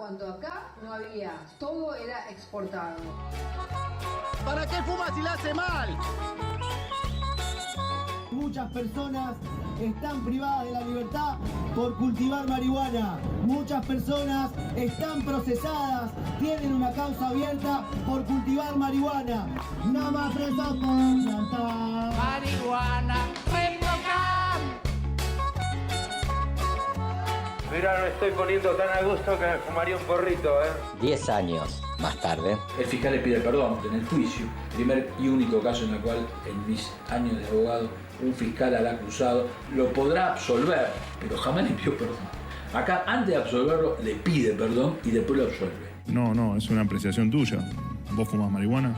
cuando acá no había, todo era exportado. ¿Para qué fuma si la hace mal? Muchas personas están privadas de la libertad por cultivar marihuana. Muchas personas están procesadas, tienen una causa abierta por cultivar marihuana. No más presos por plantar Marihuana, Mirá, me estoy poniendo tan a gusto que me fumaría un porrito, 10 años más tarde. El fiscal le pide perdón en el juicio, primer y único caso en el cual en mis años de abogado un fiscal al acusado lo podrá absolver, pero jamás le pidió perdón. Acá, antes de absolverlo, le pide perdón y después lo absuelve. No, es una apreciación tuya. ¿Vos fumás marihuana?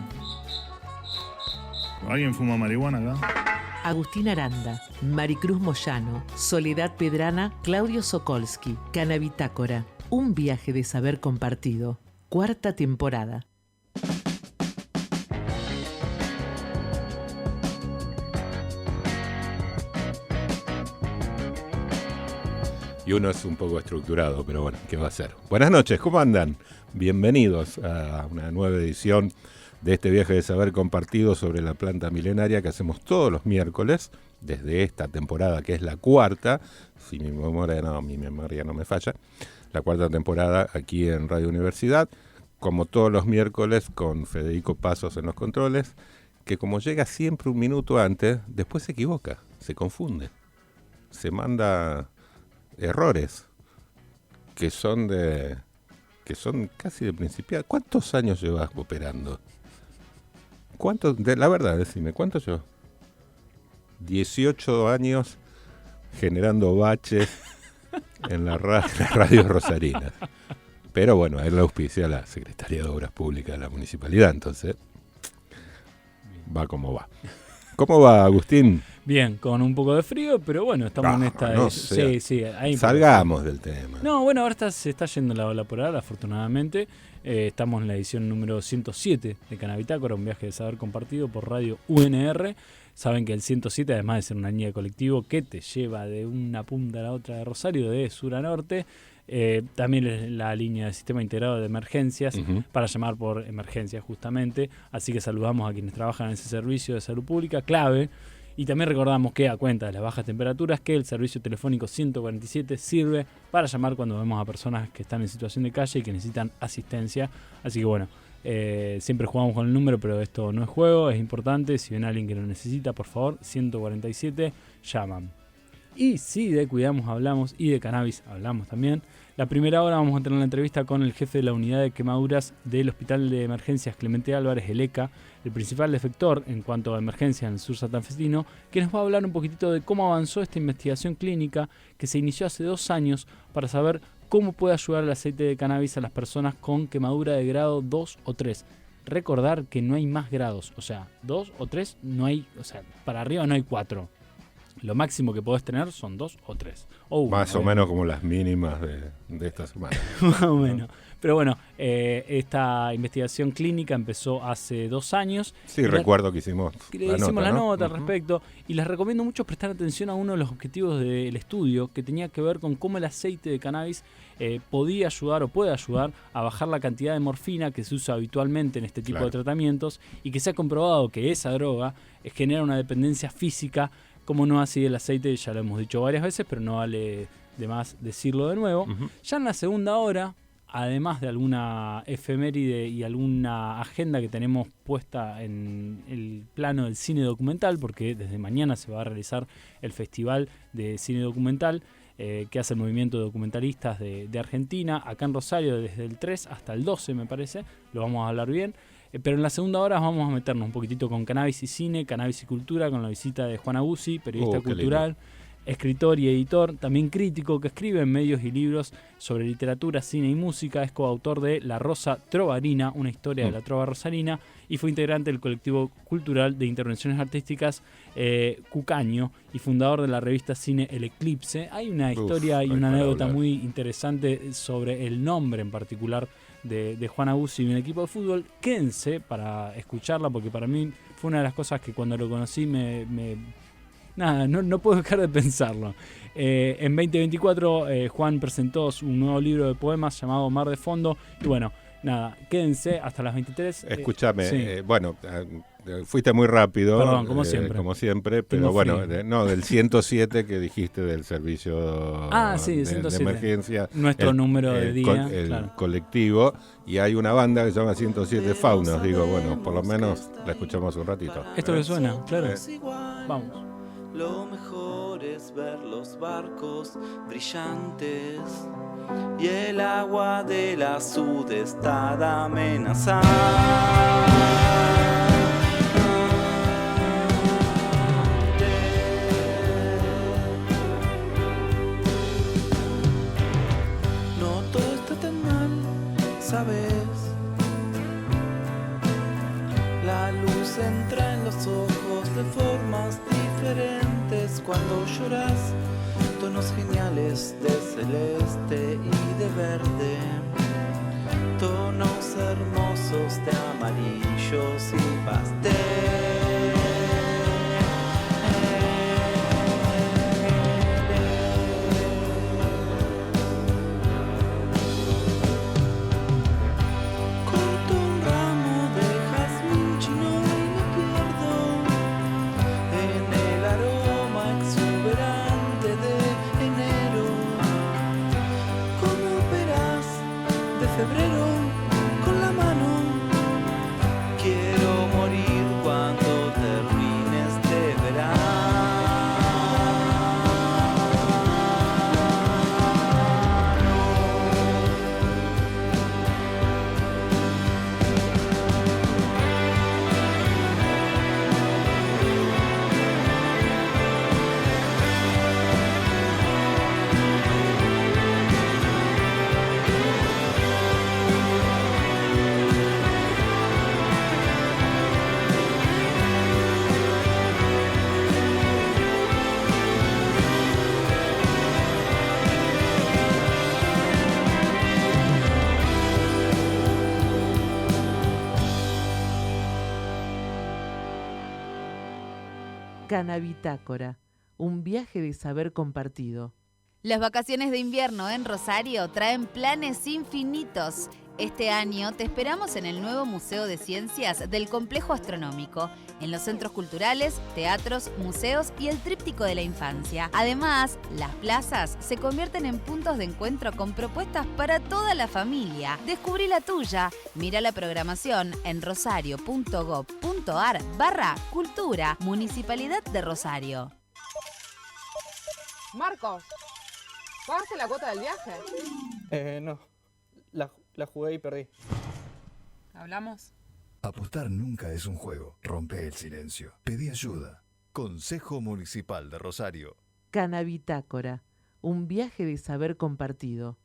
¿Alguien fuma marihuana acá? Agustín Aranda, Maricruz Moyano, Soledad Pedrana, Claudio Sokolsky, Canabitácora. Un viaje de saber compartido. 4ª temporada. Y uno es un poco estructurado, pero bueno, ¿qué va a hacer? Buenas noches, ¿cómo andan? Bienvenidos a una nueva edición de este viaje de saber compartido sobre la planta milenaria que hacemos todos los miércoles, desde esta temporada que es la 4ª, si mi memoria no me falla, la 4ª temporada aquí en Radio Universidad, como todos los miércoles con Federico Pasos en los controles, que como llega siempre un minuto antes, después se equivoca, se confunde, se manda errores que son casi de principiante. ¿Cuántos años llevas operando? La verdad, decime, ¿cuántos llevas? 18 años generando baches en las radios rosarinas. Pero bueno, él la auspicia la Secretaría de Obras Públicas de la Municipalidad, entonces va como va. ¿Cómo va, Agustín? Bien, con un poco de frío, pero bueno, estamos en esta... No sí, ahí salgamos del tema. No, bueno, ahora se está yendo la ola polar, afortunadamente. Estamos en la edición número 107 de Canabitácora, un viaje de saber compartido por Radio UNR. Saben que el 107, además de ser una línea de colectivo que te lleva de una punta a la otra de Rosario, de sur a norte, también es la línea de sistema integrado de emergencias, para llamar por emergencias justamente. Así que saludamos a quienes trabajan en ese servicio de salud pública, clave. Y también recordamos que, a cuenta de las bajas temperaturas, que el servicio telefónico 147 sirve para llamar cuando vemos a personas que están en situación de calle y que necesitan asistencia. Así que bueno, siempre jugamos con el número, pero esto no es juego, es importante. Si ven a alguien que lo necesita, por favor, 147, llaman. Y sí, de cuidamos hablamos y de cannabis hablamos también. La primera hora vamos a tener una entrevista con el jefe de la unidad de quemaduras del Hospital de Emergencias Clemente Álvarez, el ECA, el principal efector en cuanto a emergencia en el sur santafesino, que nos va a hablar un poquitito de cómo avanzó esta investigación clínica que se inició hace 2 años para saber cómo puede ayudar el aceite de cannabis a las personas con quemadura de grado 2 o 3. Recordar que no hay más grados, o sea, 2 o 3 no hay, o sea, para arriba no hay 4. Lo máximo que podés tener son 2 o 3. O 1, más o menos como las mínimas de esta semana. Más o menos. Pero bueno, esta investigación clínica empezó hace 2 años. Sí, recuerdo que hicimos la nota al respecto. Y les recomiendo mucho prestar atención a uno de los objetivos del estudio, que tenía que ver con cómo el aceite de cannabis podía ayudar o puede ayudar a bajar la cantidad de morfina que se usa habitualmente en este tipo de tratamientos, y que se ha comprobado que esa droga genera una dependencia física. Como no así el aceite, ya lo hemos dicho varias veces, pero no vale de más decirlo de nuevo. Ya en la segunda hora, además de alguna efeméride y alguna agenda que tenemos puesta en el plano del cine documental, porque desde mañana se va a realizar el Festival de Cine Documental, que hace el movimiento de documentalistas de Argentina, acá en Rosario desde el 3 hasta el 12 me parece, lo vamos a hablar bien. Pero en la segunda hora vamos a meternos un poquitito con cannabis y cine, cannabis y cultura, con la visita de Juan Aguzzi, periodista cultural, escritor y editor, también crítico, que escribe en medios y libros sobre literatura, cine y música. Es coautor de La Rosa Trovarina, una historia de la trova rosarina, y fue integrante del colectivo cultural de intervenciones artísticas Cucaño y fundador de la revista Cine El Eclipse. Hay una historia y una anécdota muy interesante sobre el nombre en particular de Juan Aguzzi y un equipo de fútbol. Quédense para escucharla, porque para mí fue una de las cosas que cuando lo conocí no puedo dejar de pensarlo. En 2024 Juan presentó un nuevo libro de poemas llamado Mar de Fondo. Y bueno, nada, quédense hasta las 23. Escúchame, sí. Fuiste muy rápido. Perdón, como siempre. Como siempre, pero Tengo bueno, frío. del 107 que dijiste del servicio Sí, de 107. emergencia. Nuestro número de día. El colectivo. Y hay una banda que se llama 107 Faunos. Digo, bueno, por lo menos la escuchamos un ratito. Esto que suena, claro. Vamos. Lo mejor es ver los barcos brillantes y el agua del azul está amenazada. No todo está tan mal, ¿sabes? La luz entra en los ojos de formas diferentes cuando lloras, tonos geniales de celeste y de verde, tonos hermosos de amarillos y pastel. Corto un ramo de jazmín chino y me pierdo en el aroma exuberante de enero. ¿Cómo verás de febrero con la mano? Quiero morir cuando termine este verano. Canabitácora, un viaje de saber compartido. Las vacaciones de invierno en Rosario traen planes infinitos. Este año te esperamos en el nuevo Museo de Ciencias del Complejo Astronómico, en los centros culturales, teatros, museos y el tríptico de la infancia. Además, las plazas se convierten en puntos de encuentro con propuestas para toda la familia. Descubrí la tuya. Mira la programación en rosario.gov.ar/cultura, Municipalidad de Rosario. Marcos, ¿pagaste la cuota del viaje? No. La jugué y perdí. ¿Hablamos? Apostar nunca es un juego. Rompe el silencio. Pedí ayuda. Consejo Municipal de Rosario. Canabitácora, un viaje de saber compartido.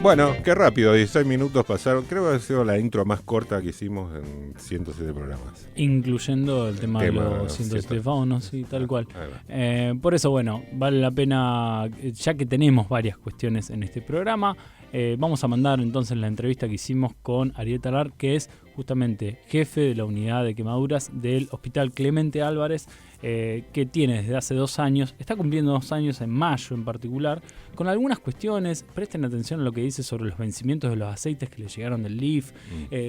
Bueno, qué rápido, 16 minutos pasaron. Creo que ha sido la intro más corta que hicimos en 107 programas. Incluyendo el tema de los 107 faunos, sí, tal cual. Por eso, bueno, vale la pena, ya que tenemos varias cuestiones en este programa, vamos a mandar entonces la entrevista que hicimos con Ariel Talar, que es justamente jefe de la unidad de quemaduras del Hospital Clemente Álvarez, que tiene desde hace 2 años, está cumpliendo 2 años en mayo en particular, con algunas cuestiones. Presten atención a lo que dice sobre los vencimientos de los aceites que le llegaron del LIF,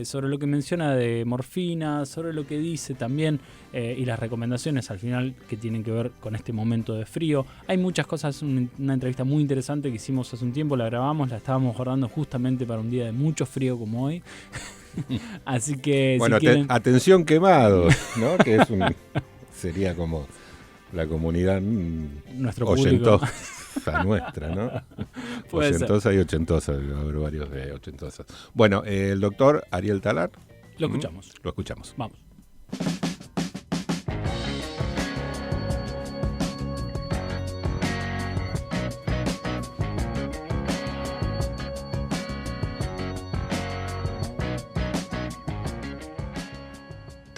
sobre lo que menciona de morfina, sobre lo que dice también y las recomendaciones al final que tienen que ver con este momento de frío. Hay muchas cosas, una entrevista muy interesante que hicimos hace un tiempo, la grabamos, la estábamos guardando justamente para un día de mucho frío como hoy. Así que bueno, si quieren... atención quemados, ¿no? Que es sería como la comunidad ochentosa nuestra, ¿no? Ochentosa y ochentosa, va a haber varios de ochentosas. Bueno, el doctor Ariel Talar. Lo escuchamos. Lo escuchamos. Vamos.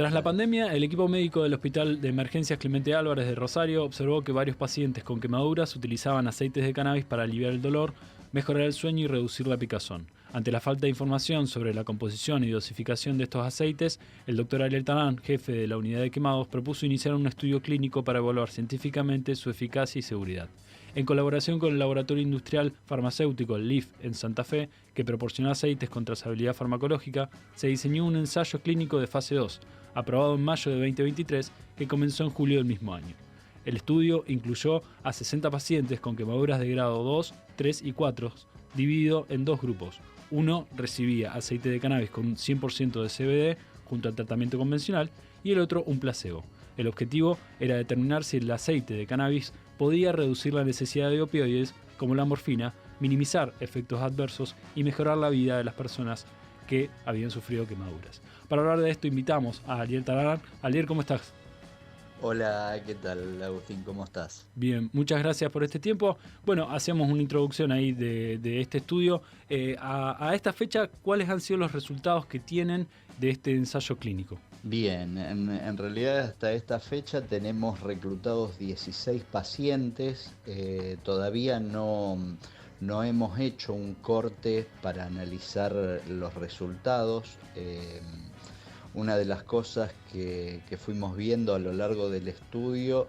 Tras la pandemia, el equipo médico del Hospital de Emergencias Clemente Álvarez de Rosario observó que varios pacientes con quemaduras utilizaban aceites de cannabis para aliviar el dolor, mejorar el sueño y reducir la picazón. Ante la falta de información sobre la composición y dosificación de estos aceites, el doctor Ariel Tarán, jefe de la unidad de quemados, propuso iniciar un estudio clínico para evaluar científicamente su eficacia y seguridad. En colaboración con el laboratorio industrial farmacéutico LIF en Santa Fe, que proporciona aceites con trazabilidad farmacológica, se diseñó un ensayo clínico de fase 2, aprobado en mayo de 2023, que comenzó en julio del mismo año. El estudio incluyó a 60 pacientes con quemaduras de grado 2, 3 y 4, dividido en dos grupos. Uno recibía aceite de cannabis con un 100% de CBD junto al tratamiento convencional y el otro un placebo. El objetivo era determinar si el aceite de cannabis podía reducir la necesidad de opioides como la morfina, minimizar efectos adversos y mejorar la vida de las personas que habían sufrido quemaduras. Para hablar de esto invitamos a Ariel Tarán. Ariel, ¿cómo estás? Hola, ¿qué tal, Agustín? ¿Cómo estás? Bien, muchas gracias por este tiempo. Bueno, hacemos una introducción ahí de este estudio. A esta fecha, ¿cuáles han sido los resultados que tienen de este ensayo clínico? Bien, en realidad hasta esta fecha tenemos reclutados 16 pacientes. Todavía no hemos hecho un corte para analizar los resultados. Una de las cosas que fuimos viendo a lo largo del estudio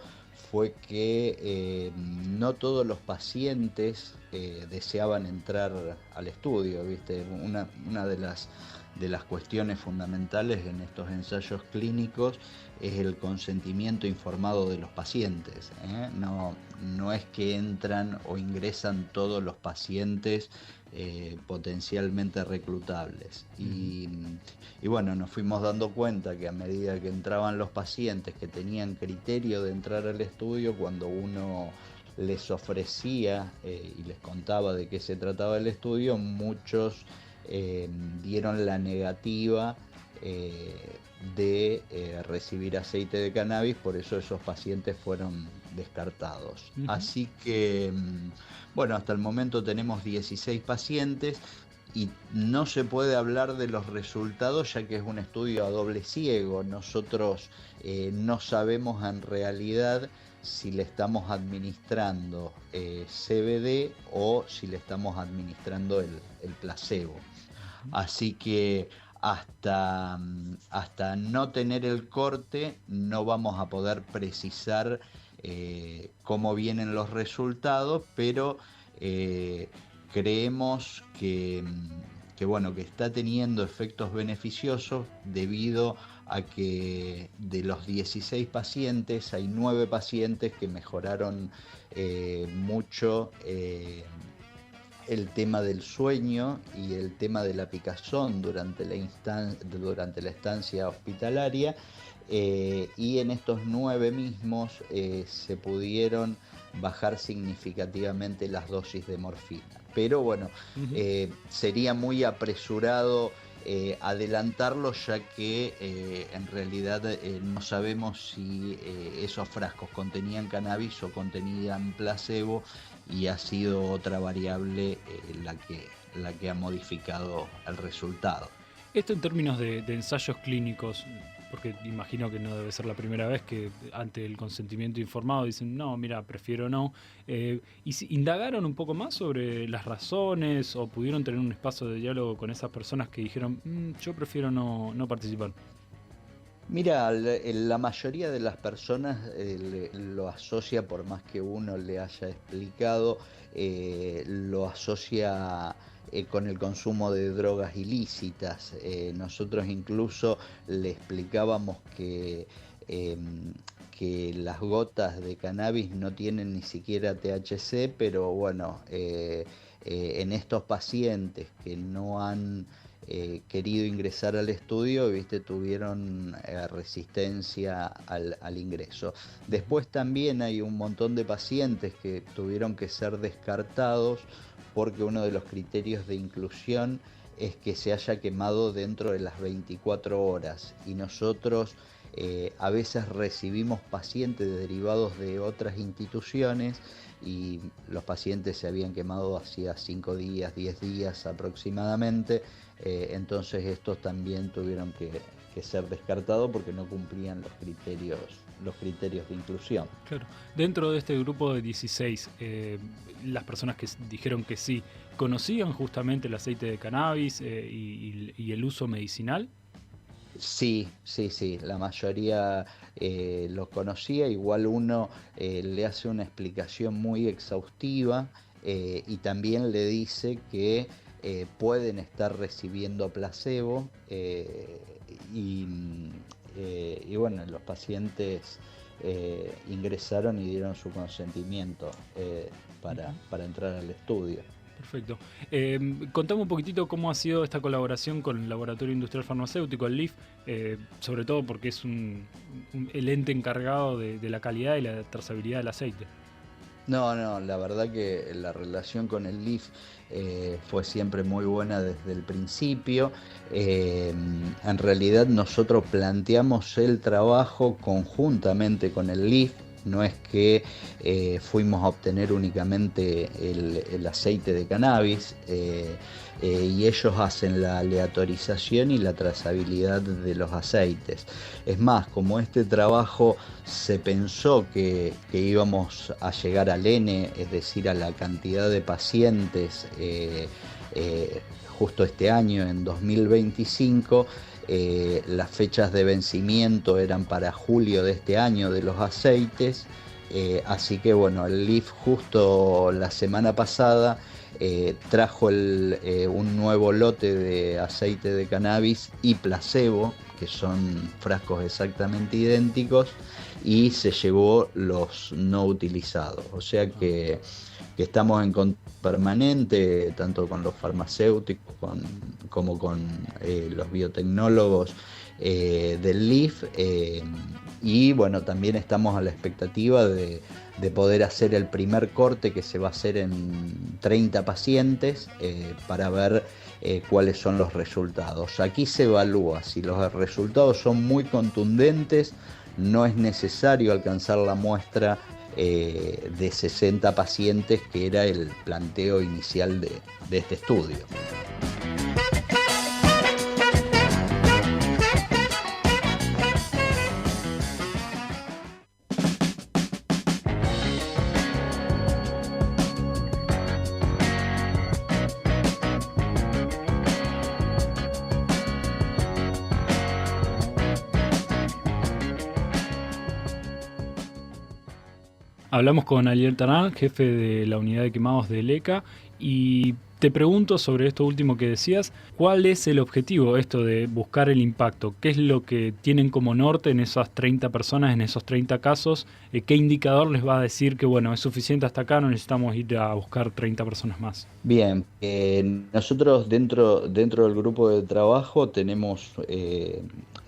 fue que no todos los pacientes deseaban entrar al estudio, ¿viste? Una de las cuestiones fundamentales en estos ensayos clínicos es el consentimiento informado de los pacientes, ¿eh? No es que entran o ingresan todos los pacientes potencialmente reclutables. Y bueno, nos fuimos dando cuenta que a medida que entraban los pacientes que tenían criterio de entrar al estudio, cuando uno les ofrecía y les contaba de qué se trataba el estudio, muchos dieron la negativa de recibir aceite de cannabis, por eso esos pacientes fueron descartados. Así que, bueno, hasta el momento tenemos 16 pacientes y no se puede hablar de los resultados ya que es un estudio a doble ciego. Nosotros no sabemos en realidad si le estamos administrando CBD o si le estamos administrando el placebo. Así que hasta no tener el corte no vamos a poder precisar cómo vienen los resultados, pero creemos que está teniendo efectos beneficiosos debido a que de los 16 pacientes hay 9 pacientes que mejoraron mucho el tema del sueño y el tema de la picazón durante la estancia hospitalaria, y en estos 9 mismos se pudieron bajar significativamente las dosis de morfina. Pero bueno, sería muy apresurado adelantarlo, ya que en realidad no sabemos si esos frascos contenían cannabis o contenían placebo, y ha sido otra variable la que ha modificado el resultado. Esto en términos de ensayos clínicos, porque imagino que no debe ser la primera vez que ante el consentimiento informado dicen, no, mira, prefiero no. ¿Indagaron un poco más sobre las razones o pudieron tener un espacio de diálogo con esas personas que dijeron, yo prefiero no participar? Mira, la mayoría de las personas lo asocia, por más que uno le haya explicado, lo asocia con el consumo de drogas ilícitas. Nosotros incluso le explicábamos que las gotas de cannabis no tienen ni siquiera THC, pero bueno, en estos pacientes que no han querido ingresar al estudio, tuvieron resistencia al ingreso. Después también hay un montón de pacientes que tuvieron que ser descartados porque uno de los criterios de inclusión es que se haya quemado dentro de las 24 horas, y nosotros a veces recibimos pacientes derivados de otras instituciones y los pacientes se habían quemado hacía 5 días, 10 días aproximadamente. Entonces estos también tuvieron ser descartado porque no cumplían los criterios de inclusión. Claro. Dentro de este grupo de 16, las personas que dijeron que sí, ¿conocían justamente el aceite de cannabis y el uso medicinal? Sí, la mayoría lo conocía, igual uno le hace una explicación muy exhaustiva y también le dice que pueden estar recibiendo placebo y bueno, los pacientes ingresaron y dieron su consentimiento para entrar al estudio. Perfecto. Contame un poquitito cómo ha sido esta colaboración con el Laboratorio Industrial Farmacéutico, el LIF, sobre todo porque es el ente encargado de la calidad y la trazabilidad del aceite. No, la verdad que la relación con el LIF fue siempre muy buena desde el principio. En realidad nosotros planteamos el trabajo conjuntamente con el LIF. No es que fuimos a obtener únicamente el aceite de cannabis y ellos hacen la aleatorización y la trazabilidad de los aceites. Es más, como este trabajo se pensó que íbamos a llegar al N, es decir, a la cantidad de pacientes justo este año, en 2025, las fechas de vencimiento eran para julio de este año de los aceites, así que bueno, el LIF justo la semana pasada trajo un nuevo lote de aceite de cannabis y placebo, que son frascos exactamente idénticos, y se llevó los no utilizados, o sea que estamos en contacto permanente tanto con los farmacéuticos como con los biotecnólogos del LIF y bueno, también estamos a la expectativa de poder hacer el primer corte que se va a hacer en 30 pacientes para ver cuáles son los resultados. Aquí se evalúa si los resultados son muy contundentes, no es necesario alcanzar la muestra de 60 pacientes que era el planteo inicial de este estudio. Hablamos con Ariel Tarán, jefe de la unidad de quemados de ELECA, y te pregunto sobre esto último que decías, ¿cuál es el objetivo esto de buscar el impacto? ¿Qué es lo que tienen como norte en esas 30 personas, en esos 30 casos? ¿Qué indicador les va a decir que bueno, es suficiente hasta acá, no necesitamos ir a buscar 30 personas más? Bien, nosotros dentro del grupo de trabajo tenemos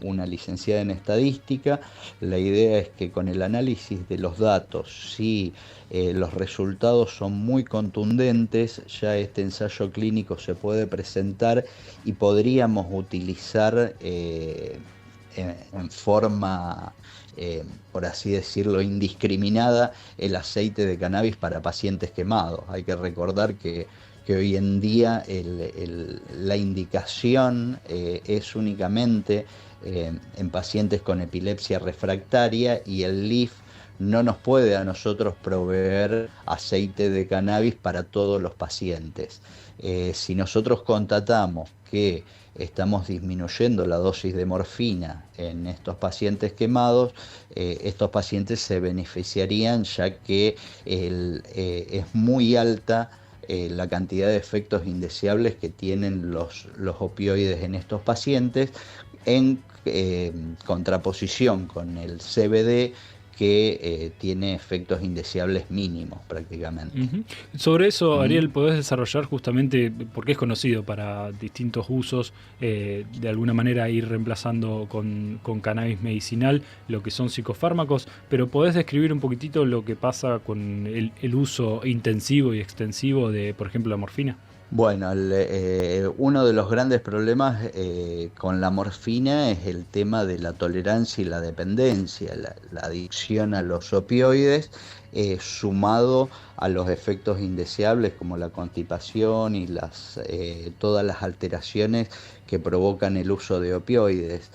una licenciada en estadística. La idea es que con el análisis de los datos, si los resultados son muy contundentes, ya este ensayo clínico se puede presentar y podríamos utilizar en forma, por así decirlo, indiscriminada el aceite de cannabis para pacientes quemados. Hay que recordar que hoy en día la indicación es únicamente en pacientes con epilepsia refractaria y el LIF no nos puede a nosotros proveer aceite de cannabis para todos los pacientes. Si nosotros constatamos que estamos disminuyendo la dosis de morfina en estos pacientes quemados, estos pacientes se beneficiarían ya que es muy alta la cantidad de efectos indeseables que tienen los opioides en estos pacientes, en contraposición con el CBD, que tiene efectos indeseables mínimos prácticamente. Uh-huh. Sobre eso, Ariel, ¿podés desarrollar justamente, porque es conocido para distintos usos, de alguna manera ir reemplazando con cannabis medicinal lo que son psicofármacos, pero podés describir un poquitito lo que pasa con el uso intensivo y extensivo de, por ejemplo, la morfina? Bueno, uno de los grandes problemas con la morfina es el tema de la tolerancia y la dependencia, la adicción a los opioides, sumado a los efectos indeseables como la constipación y todas las alteraciones que provocan el uso de opioides.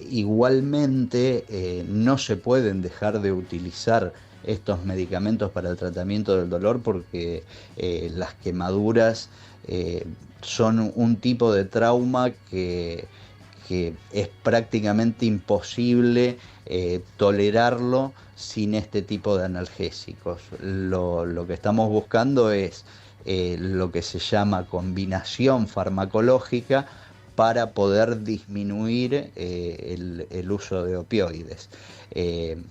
Igualmente, no se pueden dejar de utilizar estos medicamentos para el tratamiento del dolor porque las quemaduras son un tipo de trauma que es prácticamente imposible tolerarlo sin este tipo de analgésicos. Lo que estamos buscando es lo que se llama combinación farmacológica para poder disminuir el uso de opioides.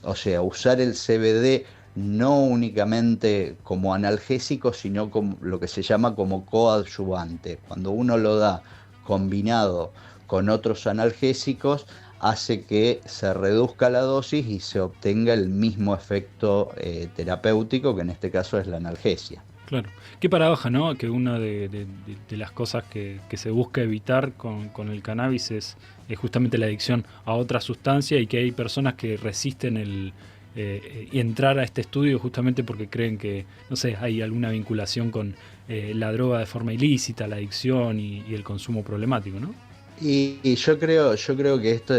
O sea, usar el CBD no únicamente como analgésico, sino como lo que se llama como coadyuvante. Cuando uno lo da combinado con otros analgésicos, hace que se reduzca la dosis y se obtenga el mismo efecto terapéutico, que en este caso es la analgesia. Claro. Qué paradoja, ¿no? Que una de las cosas que se busca evitar con el cannabis es justamente la adicción a otra sustancia, y que hay personas que resisten entrar a este estudio justamente porque creen que, no sé, hay alguna vinculación con la droga de forma ilícita, la adicción y el consumo problemático, ¿no? Y yo creo que esto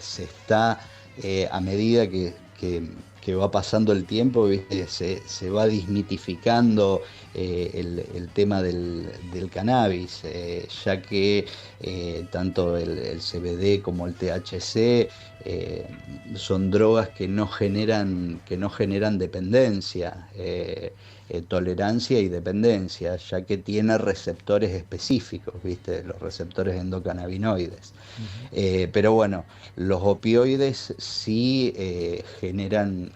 se está, a medida que va pasando el tiempo, ¿viste? Se va desmitificando el tema del cannabis, ya que tanto el CBD como el THC son drogas que no generan dependencia, tolerancia y dependencia, ya que tiene receptores específicos, ¿viste? Los receptores endocannabinoides. Pero bueno, los opioides sí generan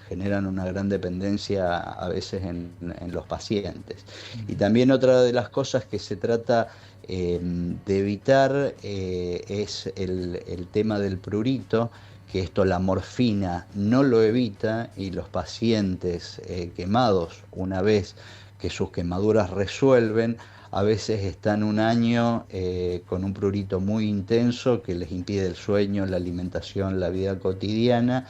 una gran dependencia a veces en los pacientes. Y también otra de las cosas que se trata de evitar es el tema del prurito, que esto la morfina no lo evita, y los pacientes quemados, una vez que sus quemaduras resuelven, a veces están un año con un prurito muy intenso que les impide el sueño, la alimentación, la vida cotidiana,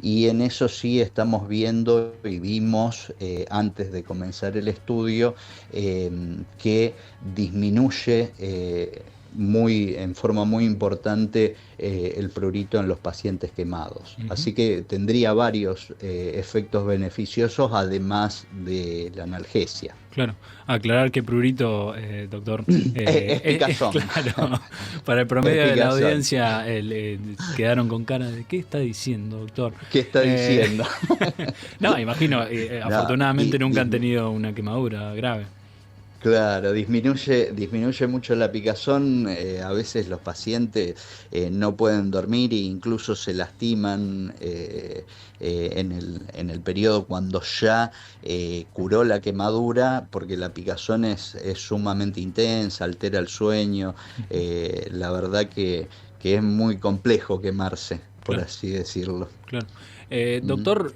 y en eso sí estamos viendo y vimos antes de comenzar el estudio que disminuye en forma muy importante el prurito en los pacientes quemados. Así que tendría varios efectos beneficiosos además de la analgesia. Claro, aclarar que prurito, doctor, es picazón. Claro, para el promedio de la audiencia quedaron con cara de ¿qué está diciendo, doctor? ¿Qué está diciendo? No, imagino, afortunadamente nunca han tenido una quemadura grave. Claro, disminuye mucho la picazón, a veces los pacientes no pueden dormir e incluso se lastiman en el periodo cuando ya curó la quemadura, porque la picazón es sumamente intensa, altera el sueño, la verdad que es muy complejo quemarse, por así decirlo. Claro. Doctor,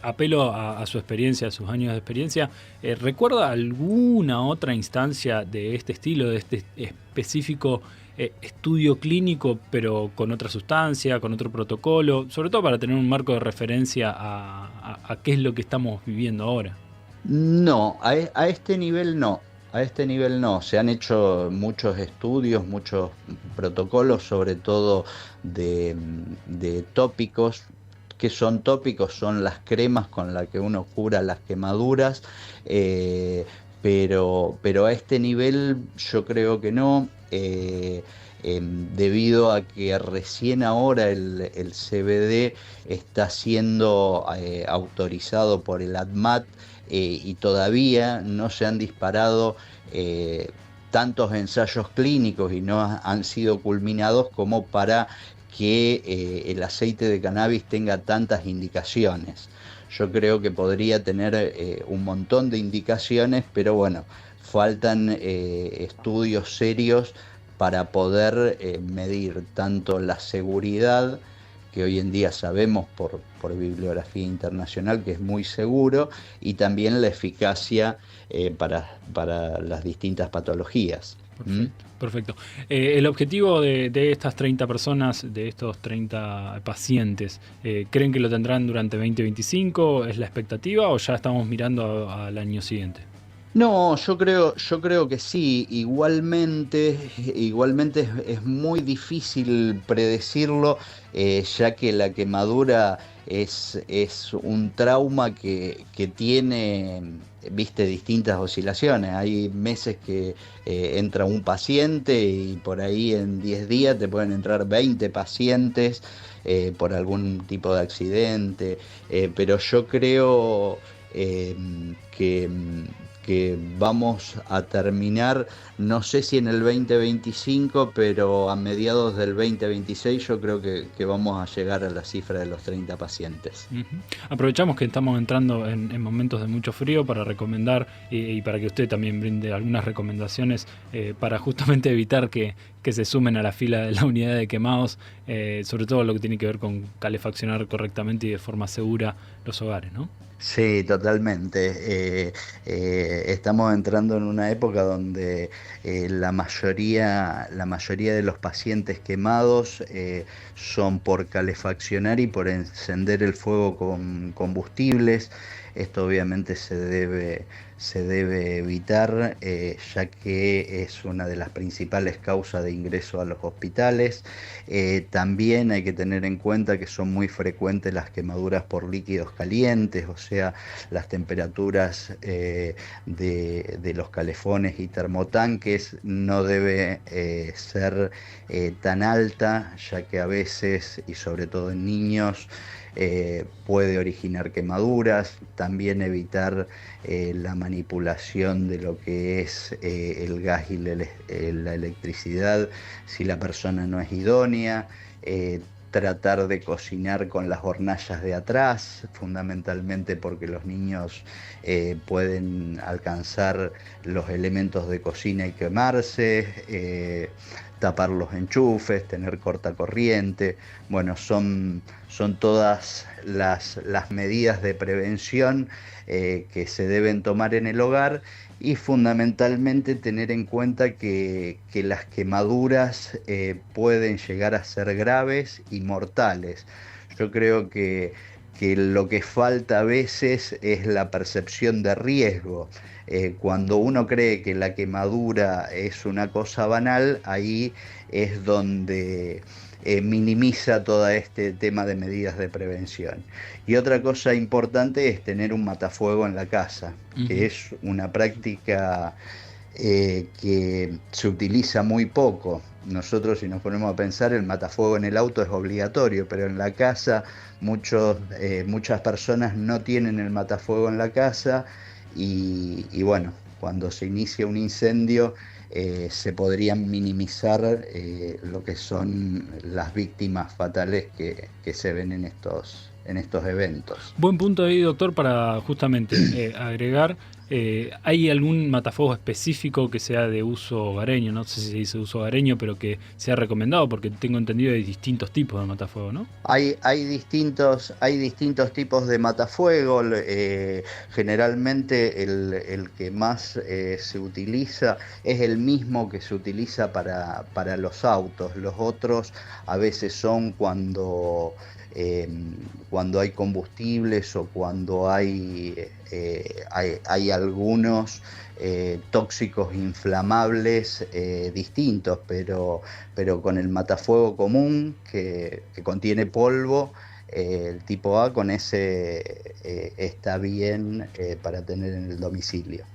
apelo a su experiencia, a sus años de experiencia, ¿recuerda alguna otra instancia de este estilo, de este específico estudio clínico, pero con otra sustancia, con otro protocolo, sobre todo para tener un marco de referencia a qué es lo que estamos viviendo ahora? No, a este nivel no. A este nivel no, se han hecho muchos estudios, muchos protocolos, sobre todo de tópicos. ¿Qué son tópicos? Son las cremas con las que uno cura las quemaduras, pero a este nivel yo creo que no, debido a que recién ahora el CBD está siendo autorizado por el ADMAT, y todavía no se han disparado tantos ensayos clínicos y no han sido culminados como para que el aceite de cannabis tenga tantas indicaciones. Yo creo que podría tener un montón de indicaciones, pero bueno, faltan estudios serios para poder medir tanto la seguridad que hoy en día sabemos por bibliografía internacional que es muy seguro, y también la eficacia para las distintas patologías. Perfecto. El objetivo de estas 30 personas, de estos 30 pacientes, ¿creen que lo tendrán durante 2025? ¿Es la expectativa o ya estamos mirando al año siguiente? No, yo creo que sí. Igualmente es muy difícil predecirlo, ya que la quemadura es un trauma que tiene, viste, distintas oscilaciones. Hay meses que entra un paciente y por ahí en 10 días te pueden entrar 20 pacientes por algún tipo de accidente, pero yo creo que vamos a terminar, no sé si en el 2025, pero a mediados del 2026 yo creo que vamos a llegar a la cifra de los 30 pacientes. Aprovechamos que estamos entrando en momentos de mucho frío para recomendar y para que usted también brinde algunas recomendaciones para justamente evitar que se sumen a la fila de la unidad de quemados, sobre todo lo que tiene que ver con calefaccionar correctamente y de forma segura los hogares, ¿no? Sí, totalmente. Estamos entrando en una época donde la mayoría de los pacientes quemados son por calefaccionar y por encender el fuego con combustibles. Esto obviamente se debe evitar, ya que es una de las principales causas de ingreso a los hospitales. También hay que tener en cuenta que son muy frecuentes las quemaduras por líquidos calientes, o sea, las temperaturas de los calefones y termotanques no debe ser tan alta, ya que a veces, y sobre todo en niños, puede originar quemaduras. También evitar la manipulación de lo que es el gas y la electricidad si la persona no es idónea. Tratar de cocinar con las hornallas de atrás, fundamentalmente porque los niños pueden alcanzar los elementos de cocina y quemarse. Tapar los enchufes, tener cortacorriente. Bueno, son todas las medidas de prevención que se deben tomar en el hogar, y fundamentalmente tener en cuenta que las quemaduras pueden llegar a ser graves y mortales. Yo creo que lo que falta a veces es la percepción de riesgo. Cuando uno cree que la quemadura es una cosa banal, ahí es donde minimiza todo este tema de medidas de prevención. Y otra cosa importante es tener un matafuego en la casa, que es una práctica que se utiliza muy poco. Nosotros, si nos ponemos a pensar, el matafuego en el auto es obligatorio, pero en la casa muchas personas no tienen el matafuego en la casa. Y bueno, cuando se inicia un incendio se podrían minimizar lo que son las víctimas fatales que se ven en estos eventos. Buen punto ahí, doctor, para justamente agregar. ¿Hay algún matafuego específico que sea de uso hogareño? No sé si se dice uso hogareño, pero que sea recomendado, porque tengo entendido que hay distintos tipos de matafuego, ¿no? Hay distintos tipos de matafuego. Generalmente el que más se utiliza es el mismo que se utiliza para los autos. Los otros a veces son cuando hay combustibles o cuando hay algunos tóxicos inflamables distintos, pero con el matafuego común que contiene polvo, el tipo A, con ese está bien para tener en el domicilio.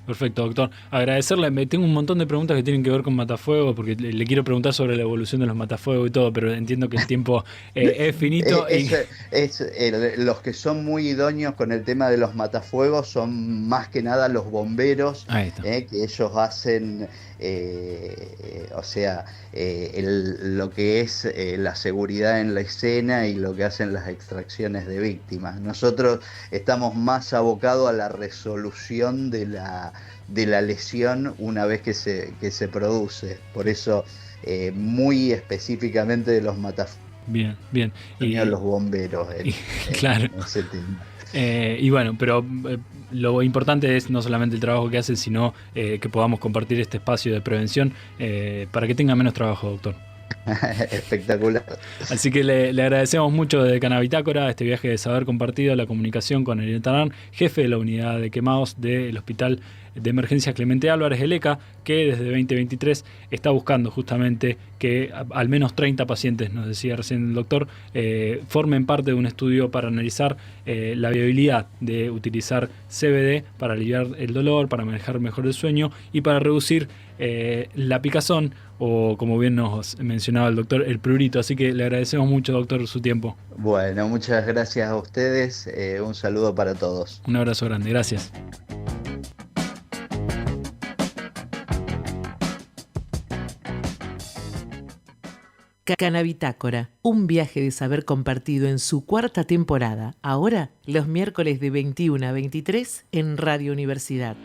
Perfecto, doctor. Agradecerle. Tengo un montón de preguntas que tienen que ver con matafuego, porque le quiero preguntar sobre la evolución de los matafuegos y todo, pero entiendo que el tiempo es finito. Los que son muy idóneos con el tema de los matafuegos son más que nada los bomberos, que ellos hacen, lo que es la seguridad en la escena y lo que hacen las extracciones de víctimas. Nosotros estamos más abocados a la resolución de la lesión una vez que se produce. Por eso, muy específicamente de los matafuegos. Bien, bien. Tenía los bomberos claro. en ese tema. Y bueno, pero lo importante es no solamente el trabajo que hacen, sino que podamos compartir este espacio de prevención para que tenga menos trabajo, doctor. Espectacular. Así que le agradecemos mucho desde Canabitácora este viaje de saber compartido, la comunicación con el Tarán, jefe de la unidad de quemados del Hospital de Emergencias Clemente Álvarez, el ECA, que desde 2023 está buscando justamente que al menos 30 pacientes, nos decía recién el doctor, formen parte de un estudio para analizar la viabilidad de utilizar CBD para aliviar el dolor, para manejar mejor el sueño y para reducir la picazón o, como bien nos mencionaba el doctor, el prurito. Así que le agradecemos mucho, doctor, su tiempo. Bueno, muchas gracias a ustedes. Un saludo para todos. Un abrazo grande. Gracias. Canabitácora, un viaje de saber compartido en su 4ª temporada, ahora los miércoles de 21 a 23 en Radio Universidad.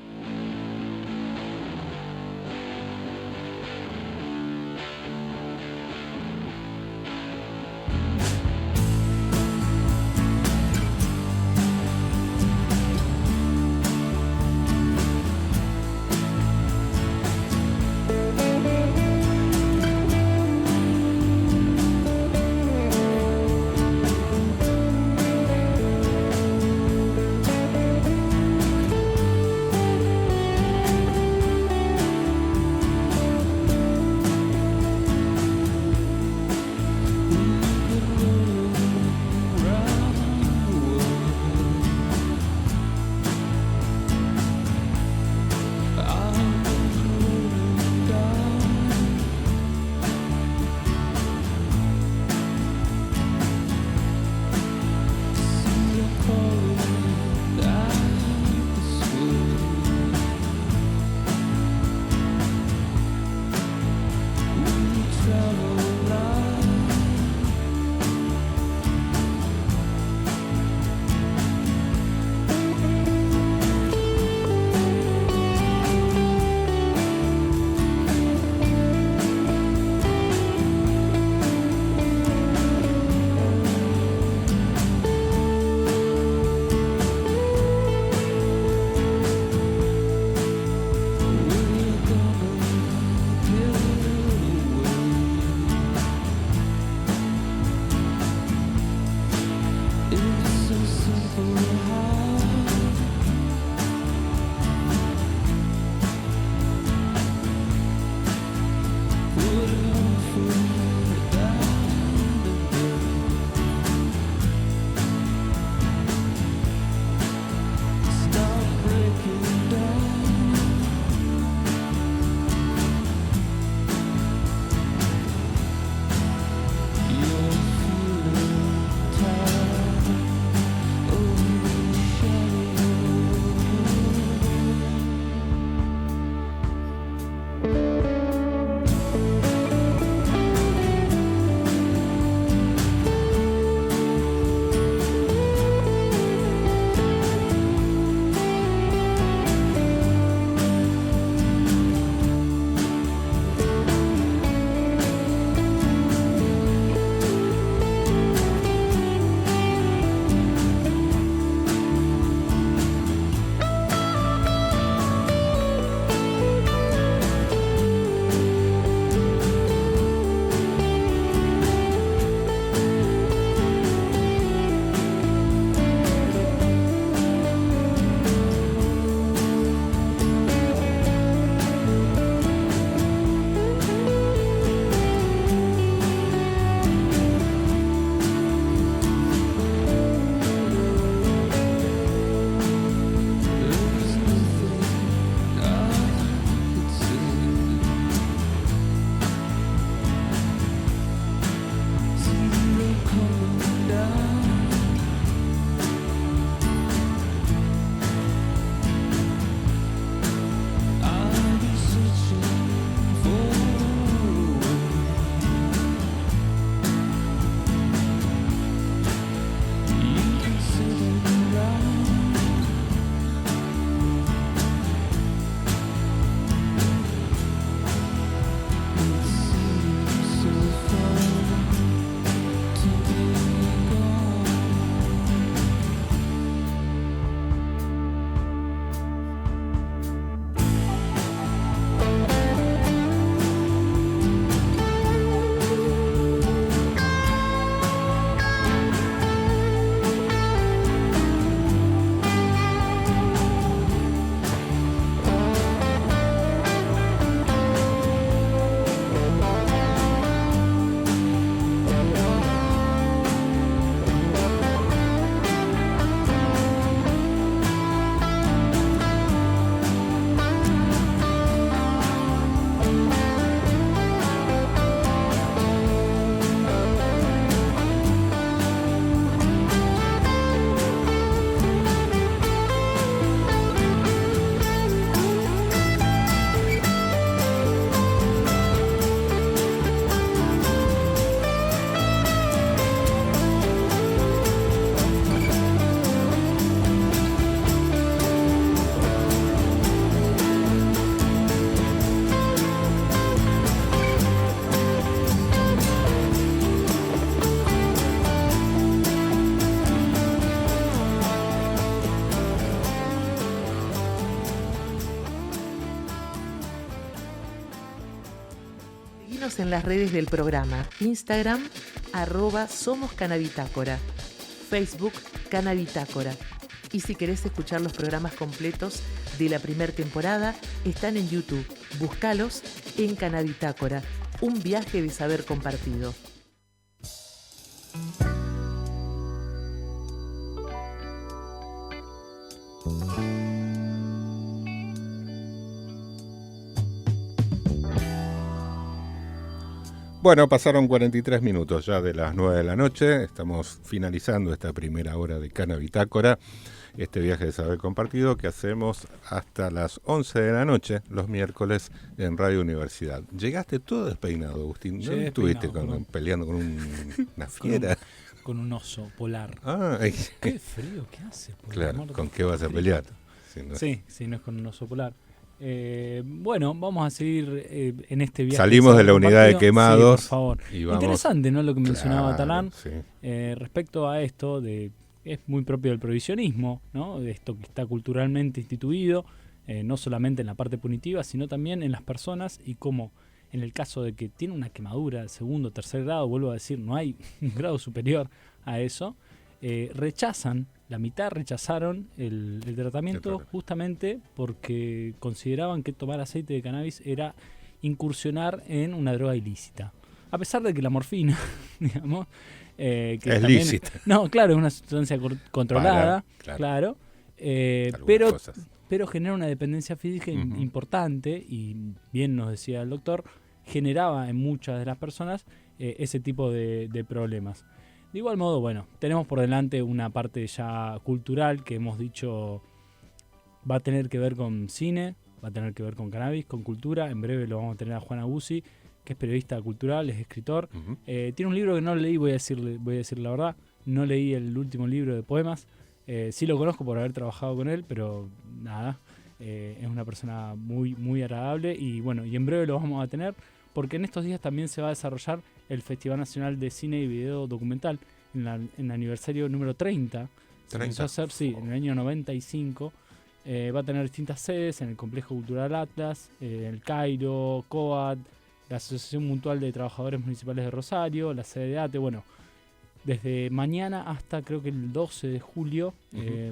Seguinos en las redes del programa. Instagram, @somoscanabitácora. Facebook, Canabitácora. Y si querés escuchar los programas completos de la primera temporada, están en YouTube. Búscalos en Canabitácora. Un viaje de saber compartido. Bueno, pasaron 43 minutos ya de las 9 de la noche. Estamos finalizando esta primera hora de Canabitácora, este viaje de saber compartido que hacemos hasta las 11 de la noche, los miércoles, en Radio Universidad. Llegaste todo despeinado, Agustín. ¿No estuviste peleando con una fiera? Con un oso polar. Ay. Qué frío que hace. Claro, ¿con qué vas a pelear? Sí, no es con un oso polar. Bueno, vamos a seguir en este viaje. Salimos de la unidad de quemados. Sí, por favor. Y vamos... Interesante, ¿no? Lo que mencionaba Talán. Sí. Respecto a esto, es muy propio del prohibicionismo, ¿no? De esto que está culturalmente instituido, no solamente en la parte punitiva, sino también en las personas, y como en el caso de que tiene una quemadura de segundo o tercer grado, vuelvo a decir, no hay un grado superior a eso, la mitad rechazaron el tratamiento justamente porque consideraban que tomar aceite de cannabis era incursionar en una droga ilícita. A pesar de que la morfina, digamos, que es también, lícita. No, claro, es una sustancia controlada, claro. Pero genera una dependencia física importante, y bien nos decía el doctor, generaba en muchas de las personas ese tipo de problemas. De igual modo, bueno, tenemos por delante una parte ya cultural que hemos dicho va a tener que ver con cine, va a tener que ver con cannabis, con cultura. En breve lo vamos a tener a Juan Aguzzi, que es periodista cultural, es escritor. Tiene un libro que no leí, voy a decir la verdad, no leí el último libro de poemas. Sí lo conozco por haber trabajado con él, pero nada, es una persona muy, muy agradable, y bueno, y en breve lo vamos a tener, porque en estos días también se va a desarrollar el Festival Nacional de Cine y Video Documental, en el aniversario número 30. Se empezó a hacer, en el año 95. Va a tener distintas sedes en el Complejo Cultural Atlas, el Cairo, COAD, la Asociación Mutual de Trabajadores Municipales de Rosario, la sede de ATE. Bueno, desde mañana hasta creo que el 12 de julio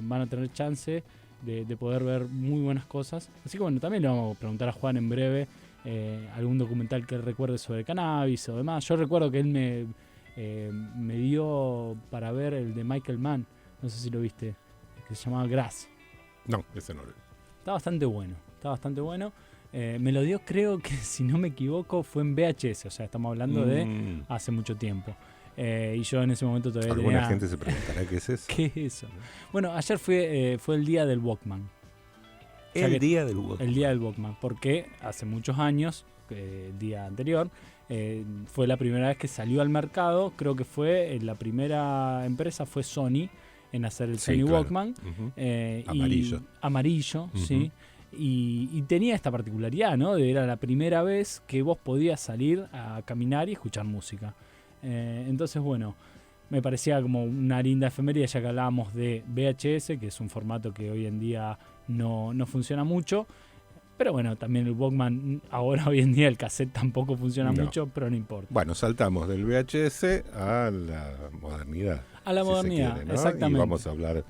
van a tener chance de poder ver muy buenas cosas. Así que bueno, también le vamos a preguntar a Juan en breve algún documental que él recuerde sobre cannabis o demás. Yo recuerdo que él me dio para ver el de Michael Mann, no sé si lo viste, que se llamaba Grass. No, ese no lo vi. Está bastante bueno. Me lo dio, creo que si no me equivoco, fue en VHS, o sea, estamos hablando de hace mucho tiempo. Y yo en ese momento todavía Alguna gente se preguntará qué es eso. ¿Qué es eso? Bueno, ayer fue el día del Walkman. El día del Walkman. El día del Walkman, porque hace muchos años, el día anterior, fue la primera vez que salió al mercado. Creo que la primera empresa fue Sony en hacer el Sony Walkman. Amarillo, sí. Y tenía esta particularidad, ¿no? Era la primera vez que vos podías salir a caminar y escuchar música. Entonces, bueno, me parecía como una linda efeméride, ya que hablábamos de VHS, que es un formato que hoy en día no funciona mucho. Pero bueno, también el Walkman, ahora hoy en día el cassette tampoco funciona mucho, pero no importa. Bueno, saltamos del VHS a la modernidad. A la modernidad, quiere, ¿no? exactamente. Y vamos a hablar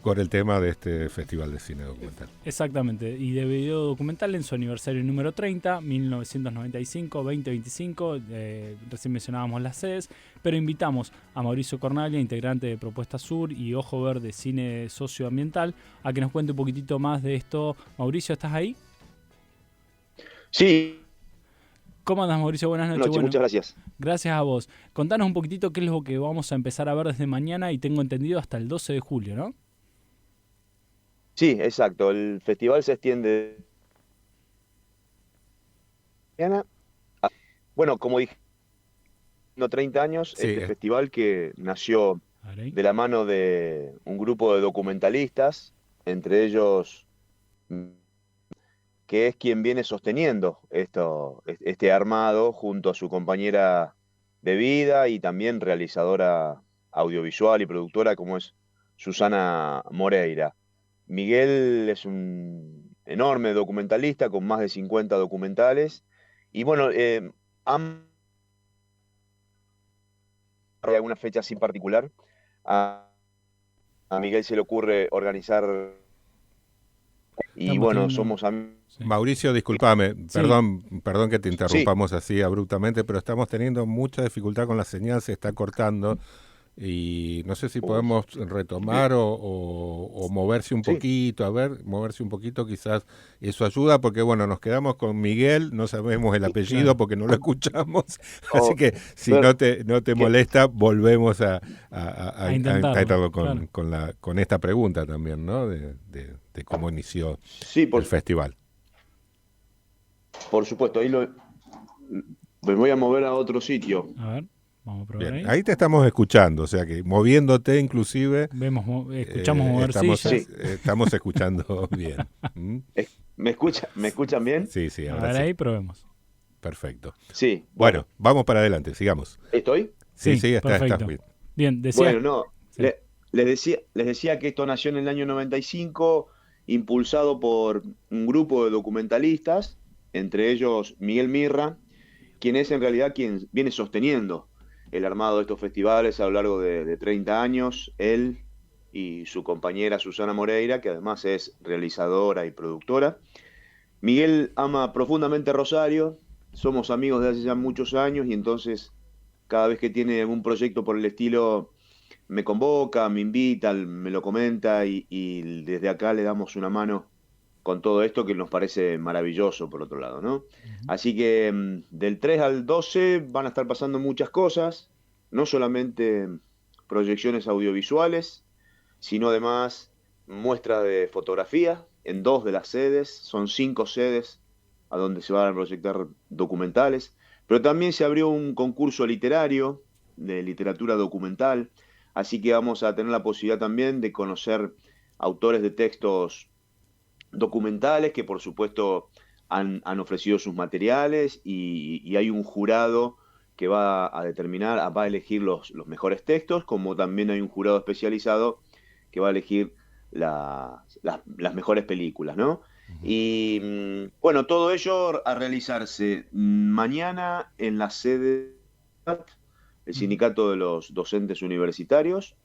con el tema de este Festival de Cine Documental. Exactamente, y de video documental en su aniversario número 30, 1995-2025, recién mencionábamos las sedes, pero invitamos a Mauricio Cornaglia, integrante de Propuesta Sur y Ojo Verde Cine Socioambiental, a que nos cuente un poquitito más de esto. Mauricio, ¿estás ahí? Sí. ¿Cómo andas, Mauricio? Buenas noches. Bueno, muchas gracias. Gracias a vos. Contanos un poquitito qué es lo que vamos a empezar a ver desde mañana, y tengo entendido hasta el 12 de julio, ¿no? Sí, exacto. El festival se extiende mañana. Bueno, como dije, 30 años, sí, este festival que nació de la mano de un grupo de documentalistas, entre ellos, que es quien viene sosteniendo este armado junto a su compañera de vida y también realizadora audiovisual y productora, como es Susana Moreira. Miguel es un enorme documentalista con más de 50 documentales, y bueno, ¿Hay alguna fecha así particular? A Miguel se le ocurre organizar y bueno, somos amigos. Mauricio, discúlpame, perdón que te interrumpamos así abruptamente, pero estamos teniendo mucha dificultad con la señal, se está cortando y no sé si podemos retomar o moverse un poquito, moverse un poquito, quizás eso ayuda, porque bueno, nos quedamos con Miguel, no sabemos el apellido porque no lo escuchamos, así que si no te molesta, volvemos a intentarlo con esta pregunta también, ¿no? De cómo inició el festival. Por supuesto, ahí me voy a mover a otro sitio. A ver, vamos a probar. Bien, ahí te estamos escuchando, o sea que moviéndote inclusive. Escuchamos mover sillas. Estamos escuchando bien. ¿Me escuchan bien? Sí, ahora a ver, ahí probemos. Perfecto. Sí. Bueno, vamos para adelante, sigamos. ¿Estoy? Sí, está bien. Bien, decía. Bueno, les decía que esto nació en el año 95, impulsado por un grupo de documentalistas, entre ellos Miguel Mirra, quien es en realidad quien viene sosteniendo el armado de estos festivales a lo largo de 30 años, él y su compañera Susana Moreira, que además es realizadora y productora. Miguel ama profundamente Rosario, somos amigos de hace ya muchos años y entonces cada vez que tiene algún proyecto por el estilo me convoca, me invita, me lo comenta y desde acá le damos una mano con todo esto que nos parece maravilloso por otro lado, ¿no? Así que del 3 al 12 van a estar pasando muchas cosas, no solamente proyecciones audiovisuales, sino además muestras de fotografía en 2 de las sedes, son 5 sedes a donde se van a proyectar documentales, pero también se abrió un concurso literario de literatura documental, así que vamos a tener la posibilidad también de conocer autores de textos documentales que por supuesto han ofrecido sus materiales y hay un jurado que va a determinar, va a elegir los mejores textos, como también hay un jurado especializado que va a elegir las mejores películas, ¿no? Y bueno, todo ello a realizarse mañana en la sede del Sindicato de los Docentes Universitarios,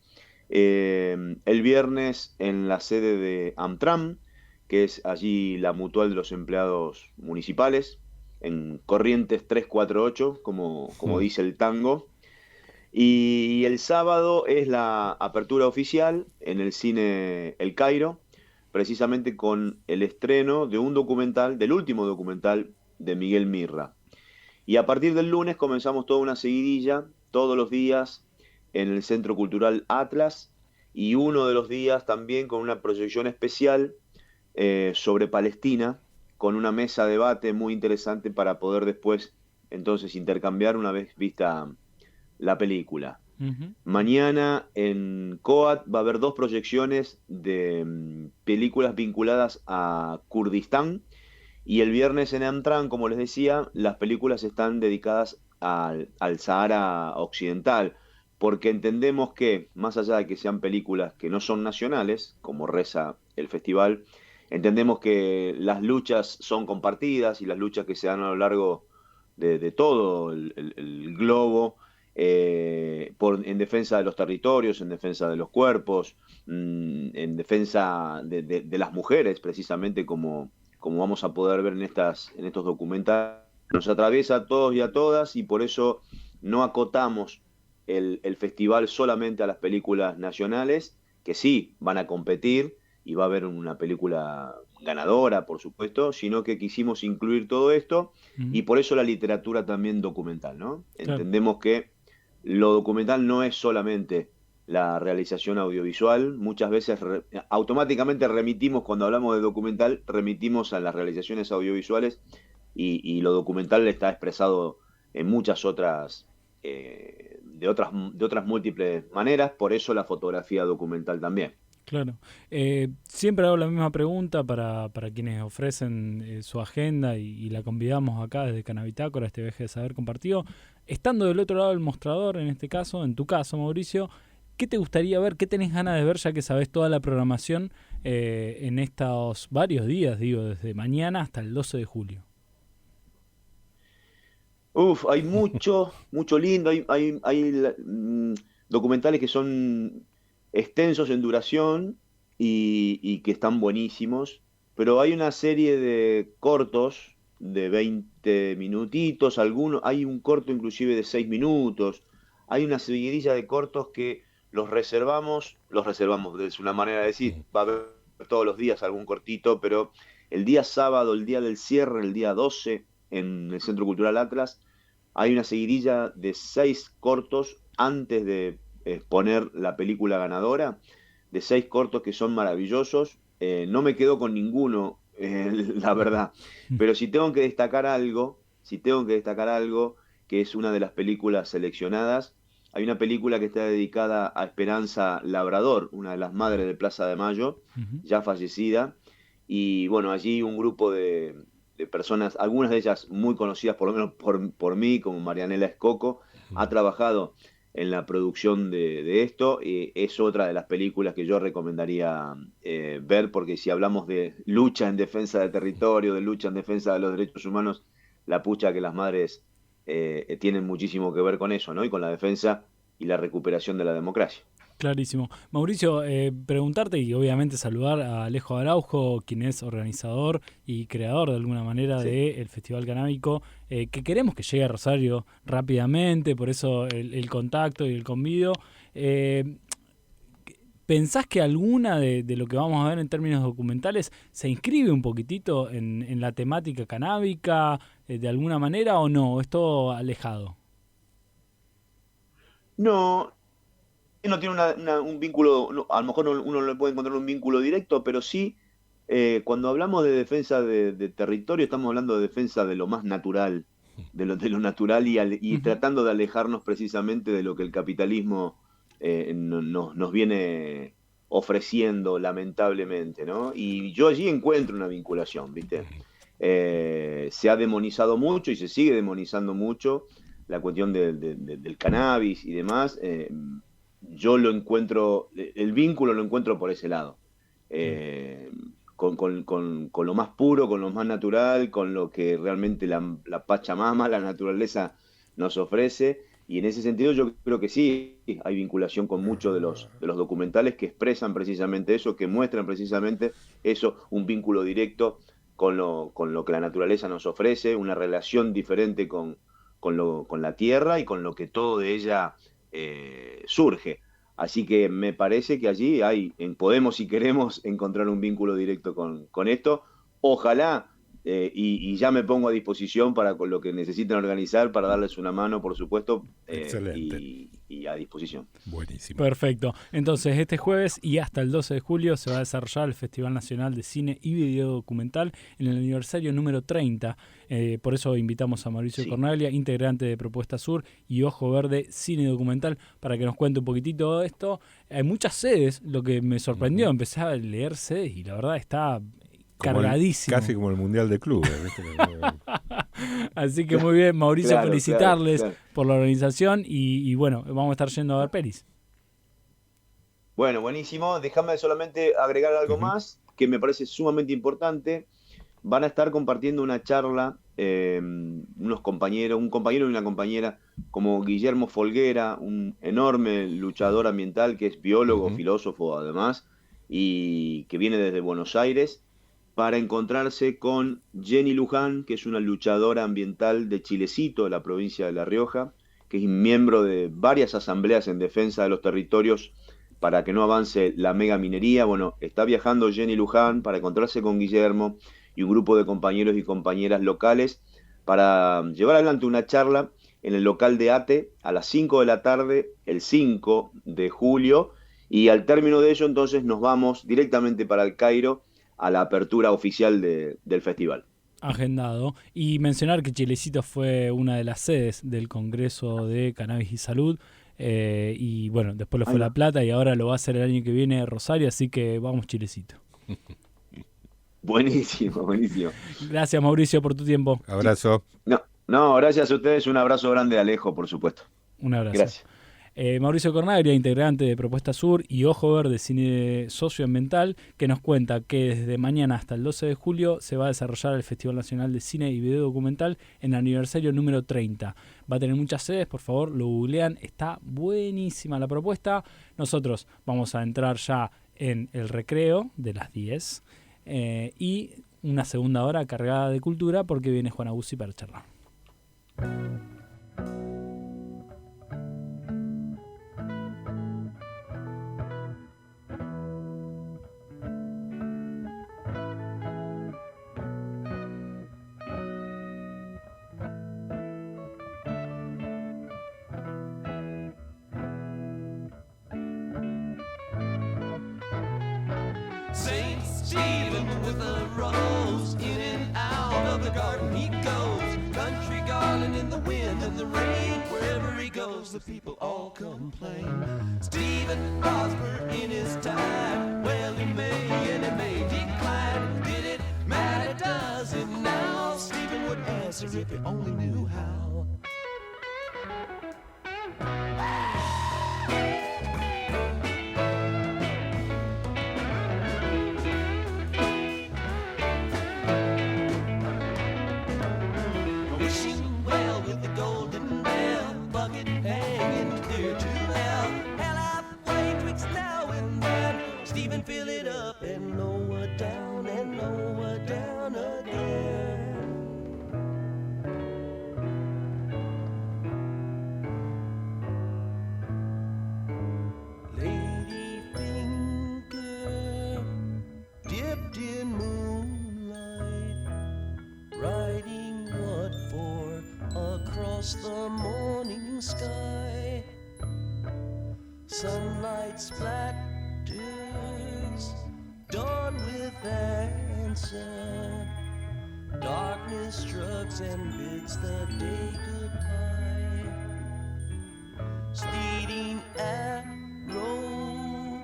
el viernes en la sede de Amtram, que es allí la mutual de los empleados municipales, en Corrientes 348, como dice el tango. Y el sábado es la apertura oficial en el cine El Cairo, precisamente con el estreno de un documental, del último documental de Miguel Mirra. Y a partir del lunes comenzamos toda una seguidilla, todos los días, en el Centro Cultural Atlas, y uno de los días también con una proyección especial sobre Palestina, con una mesa de debate muy interesante para poder después entonces intercambiar una vez vista la película. Mañana en COAT va a haber 2 proyecciones de películas vinculadas a Kurdistán y el viernes en Amtram, como les decía, las películas están dedicadas al Sahara Occidental, porque entendemos que, más allá de que sean películas que no son nacionales, como reza el festival, entendemos que las luchas son compartidas y las luchas que se dan a lo largo de todo el globo, en defensa de los territorios, en defensa de los cuerpos, en defensa de las mujeres, precisamente como vamos a poder ver en estos documentales, nos atraviesa a todos y a todas, y por eso no acotamos el festival solamente a las películas nacionales, que sí van a competir y va a haber una película ganadora, por supuesto, sino que quisimos incluir todo esto, y por eso la literatura también documental, ¿no? Claro. Entendemos que lo documental no es solamente la realización audiovisual, muchas veces automáticamente remitimos, cuando hablamos de documental, remitimos a las realizaciones audiovisuales, y lo documental está expresado en muchas otras, de otras múltiples maneras, por eso la fotografía documental también. Claro. Siempre hago la misma pregunta para quienes ofrecen su agenda y la convidamos acá desde Canabitácora, este viaje de saber compartido. Estando del otro lado del mostrador, en este caso, en tu caso, Mauricio, ¿qué te gustaría ver? ¿Qué tenés ganas de ver, ya que sabés toda la programación en estos varios días, digo, desde mañana hasta el 12 de julio? Hay mucho lindo, hay documentales que son extensos en duración y que están buenísimos, pero hay una serie de cortos de 20 minutitos, hay un corto inclusive de 6 minutos, hay una seguidilla de cortos que los reservamos, es una manera de decir, va a haber todos los días algún cortito, pero el día sábado, el día del cierre, el día 12, en el Centro Cultural Atlas, hay una seguidilla de 6 cortos antes de exponer la película ganadora, de 6 cortos que son maravillosos. No me quedo con ninguno, la verdad, pero si tengo que destacar algo, que es una de las películas seleccionadas, hay una película que está dedicada a Esperanza Labrador, una de las madres de Plaza de Mayo, ya fallecida, y bueno, allí un grupo de personas, algunas de ellas muy conocidas por lo menos por mí, como Marianela Escoco, ha trabajado en la producción de esto. Es otra de las películas que yo recomendaría ver, porque si hablamos de lucha en defensa del territorio, de lucha en defensa de los derechos humanos, la pucha que las madres tienen muchísimo que ver con eso, ¿no? Y con la defensa y la recuperación de la democracia. Clarísimo. Mauricio, preguntarte y obviamente saludar a Alejo Araujo, quien es organizador y creador de alguna manera del Festival Canábico, que queremos que llegue a Rosario rápidamente, por eso el contacto y el convido. ¿Pensás que alguna de lo que vamos a ver en términos documentales se inscribe un poquitito en la temática canábica de alguna manera o no? ¿O es todo alejado? No tiene un vínculo, a lo mejor uno no le puede encontrar un vínculo directo, pero sí, cuando hablamos de defensa de territorio, estamos hablando de defensa de lo más natural, de lo natural y tratando de alejarnos precisamente de lo que el capitalismo nos viene ofreciendo, lamentablemente, ¿no? Y yo allí encuentro una vinculación, ¿viste? Se ha demonizado mucho y se sigue demonizando mucho la cuestión del cannabis y demás. Yo lo encuentro, el vínculo lo encuentro por ese lado, con lo más puro, con lo más natural, con lo que realmente la Pachamama, la naturaleza nos ofrece, y en ese sentido yo creo que sí, hay vinculación con muchos de los documentales que expresan precisamente eso, que muestran precisamente eso, un vínculo directo con lo que la naturaleza nos ofrece, una relación diferente con la tierra y con lo que todo de ella surge. Así que me parece que allí podemos, si queremos, encontrar un vínculo directo con esto. Ojalá, y ya me pongo a disposición para con lo que necesiten organizar, para darles una mano, por supuesto, y a disposición. Buenísimo. Perfecto. Entonces, este jueves y hasta el 12 de julio se va a desarrollar el Festival Nacional de Cine y Video Documental en el aniversario número 30. Por eso invitamos a Mauricio Cornaglia, integrante de Propuesta Sur y Ojo Verde Cine Documental, para que nos cuente un poquitito de esto. Hay muchas sedes, lo que me sorprendió, empecé a leer sedes y la verdad está cargadísimo. Casi como el Mundial de Clubes. Así que muy bien, Mauricio, felicitarles por la organización y bueno, vamos a estar yendo a ver pelis. Bueno, buenísimo. Déjame solamente agregar algo más que me parece sumamente importante. Van a estar compartiendo una charla un compañero y una compañera como Guillermo Folguera, un enorme luchador ambiental que es biólogo, filósofo además, y que viene desde Buenos Aires, para encontrarse con Jenny Luján, que es una luchadora ambiental de Chilecito, de la provincia de La Rioja, que es miembro de varias asambleas en defensa de los territorios para que no avance la megaminería. Bueno, está viajando Jenny Luján para encontrarse con Guillermo y un grupo de compañeros y compañeras locales para llevar adelante una charla en el local de ATE a las 5 de la tarde, el 5 de julio, y al término de ello entonces nos vamos directamente para el Cairo a la apertura oficial del festival. Agendado. Y mencionar que Chilecito fue una de las sedes del Congreso de Cannabis y Salud, y bueno, después lo fue La Plata y ahora lo va a hacer el año que viene Rosario, así que vamos Chilecito. Buenísimo, buenísimo. Gracias, Mauricio, por tu tiempo. Abrazo. No, gracias a ustedes, un abrazo grande a Alejo, por supuesto. Un abrazo. Gracias. Mauricio Cornaglia, integrante de Propuesta Sur y Ojo Verde Cine Socioambiental, que nos cuenta que desde mañana hasta el 12 de julio se va a desarrollar el Festival Nacional de Cine y Video Documental en el aniversario número 30. Va a tener muchas sedes, por favor, lo googlean, está buenísima la propuesta. Nosotros vamos a entrar ya en el recreo de las 10 y una segunda hora cargada de cultura porque viene Juan Aguzzi para charlar. Saint Stephen with a rose, in and out of the garden he goes. Country garden in the wind and the rain, wherever he goes the people all complain. Stephen prospered in his time, well he may and he may decline. Did it matter, does it now? Stephen would answer if he only knew how. Fill it up and lower down again. Lady finger dipped in moonlight, writing what for across the morning sky. Sunlight splatters dawn with answer. Darkness struts and bids the day goodbye. Speeding arrow,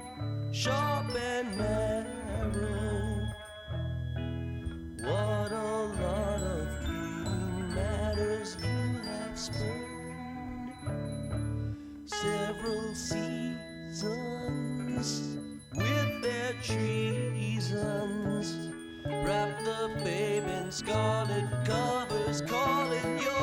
sharp and narrow. What a lot of fleeting matters you have spurned. Several seasons with their treasons, wrap the babe in scarlet covers, call it your own.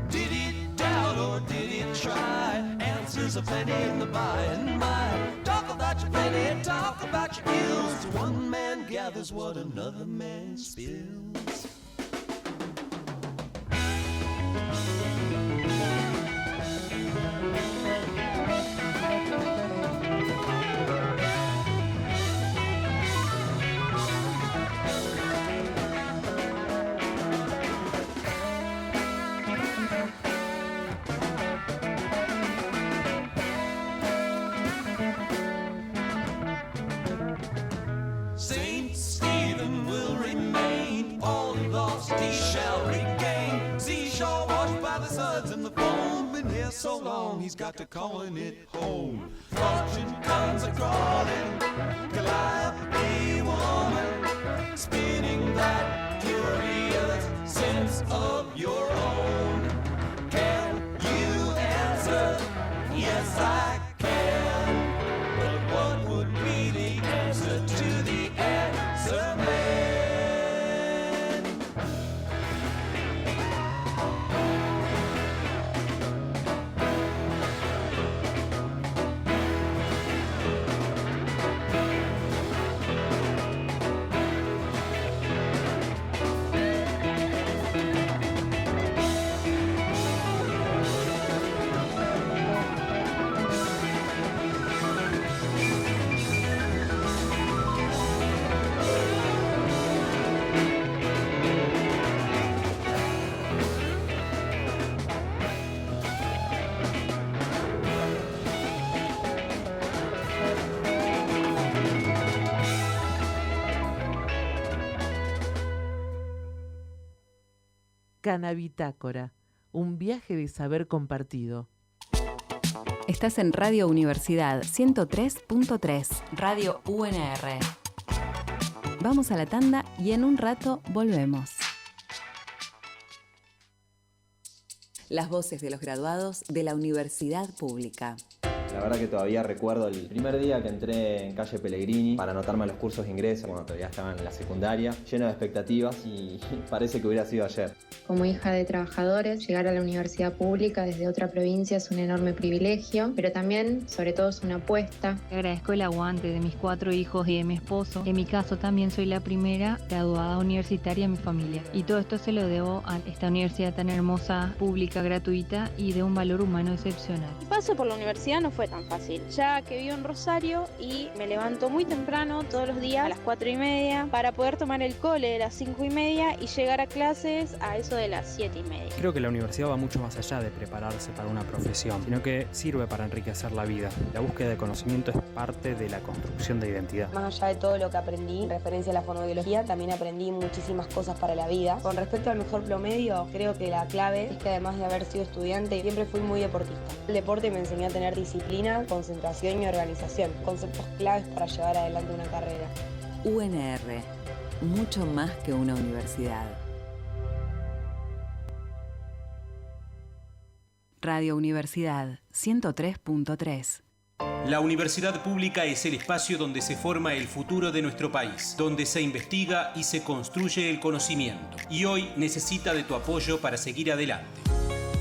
Did it doubt or did it try? Answers are plenty in the by and by. Talk about your plenty, talk about your ills. One man gathers what another man spills. Saint Stephen will remain, all he lost he shall regain. Seashore washed by the suds and the foam, been here so long he's got to calling it home. Fortune comes a-crawling, Calliope woman, spinning that curious sense of your own. Can you answer? Yes, I can. But what would be the answer to the answer man? Canabitácora, un viaje de saber compartido. Estás en Radio Universidad 103.3, Radio UNR. Vamos a la tanda y en un rato volvemos. Las voces de los graduados de la Universidad Pública. La verdad que todavía recuerdo el primer día que entré en calle Pellegrini para anotarme a los cursos de ingreso, cuando todavía estaba en la secundaria, lleno de expectativas y parece que hubiera sido ayer. Como hija de trabajadores, llegar a la universidad pública desde otra provincia es un enorme privilegio, pero también, sobre todo, es una apuesta. Agradezco el aguante de mis 4 hijos y de mi esposo. En mi caso también soy la primera graduada universitaria en mi familia. Y todo esto se lo debo a esta universidad tan hermosa, pública, gratuita y de un valor humano excepcional. Mi paso por la universidad no fue tan fácil, ya que vivo en Rosario y me levanto muy temprano todos los días a las 4:30 para poder tomar el cole a las 5:30 y llegar a clases a eso de las 7:30. Creo que la universidad va mucho más allá de prepararse para una profesión, sino que sirve para enriquecer la vida. La búsqueda de conocimiento es parte de la construcción de identidad. Más allá de todo lo que aprendí en referencia a la fonoaudiología, también aprendí muchísimas cosas para la vida. Con respecto al mejor promedio, creo que la clave es que además de haber sido estudiante, siempre fui muy deportista. El deporte me enseñó a tener disciplina, concentración y organización, conceptos claves para llevar adelante una carrera. UNR, mucho más que una universidad. Radio Universidad 103.3. La universidad pública es el espacio donde se forma el futuro de nuestro país, donde se investiga y se construye el conocimiento. Y hoy necesita de tu apoyo para seguir adelante.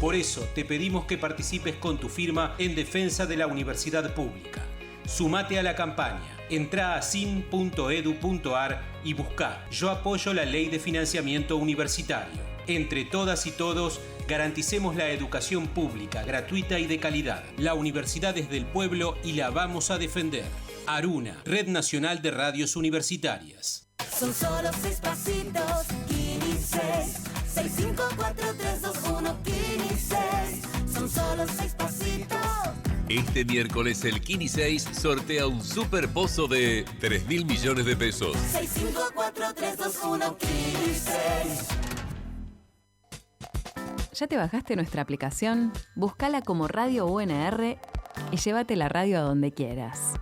Por eso te pedimos que participes con tu firma en defensa de la universidad pública. Sumate a la campaña. Entrá a sin.edu.ar y buscá Yo apoyo la ley de financiamiento universitario. Entre todas y todos, garanticemos la educación pública, gratuita y de calidad. La universidad es del pueblo y la vamos a defender. Aruna, Red Nacional de Radios Universitarias. Son solo 6 pasitos, Kini 6. 654321 Kini 6. Son solo 6 pasitos. Este miércoles el Kini 6 sortea un super pozo de 3.000 millones de pesos. 654321 Kini 6. ¿Ya te bajaste nuestra aplicación? Búscala como Radio UNR y llévate la radio a donde quieras.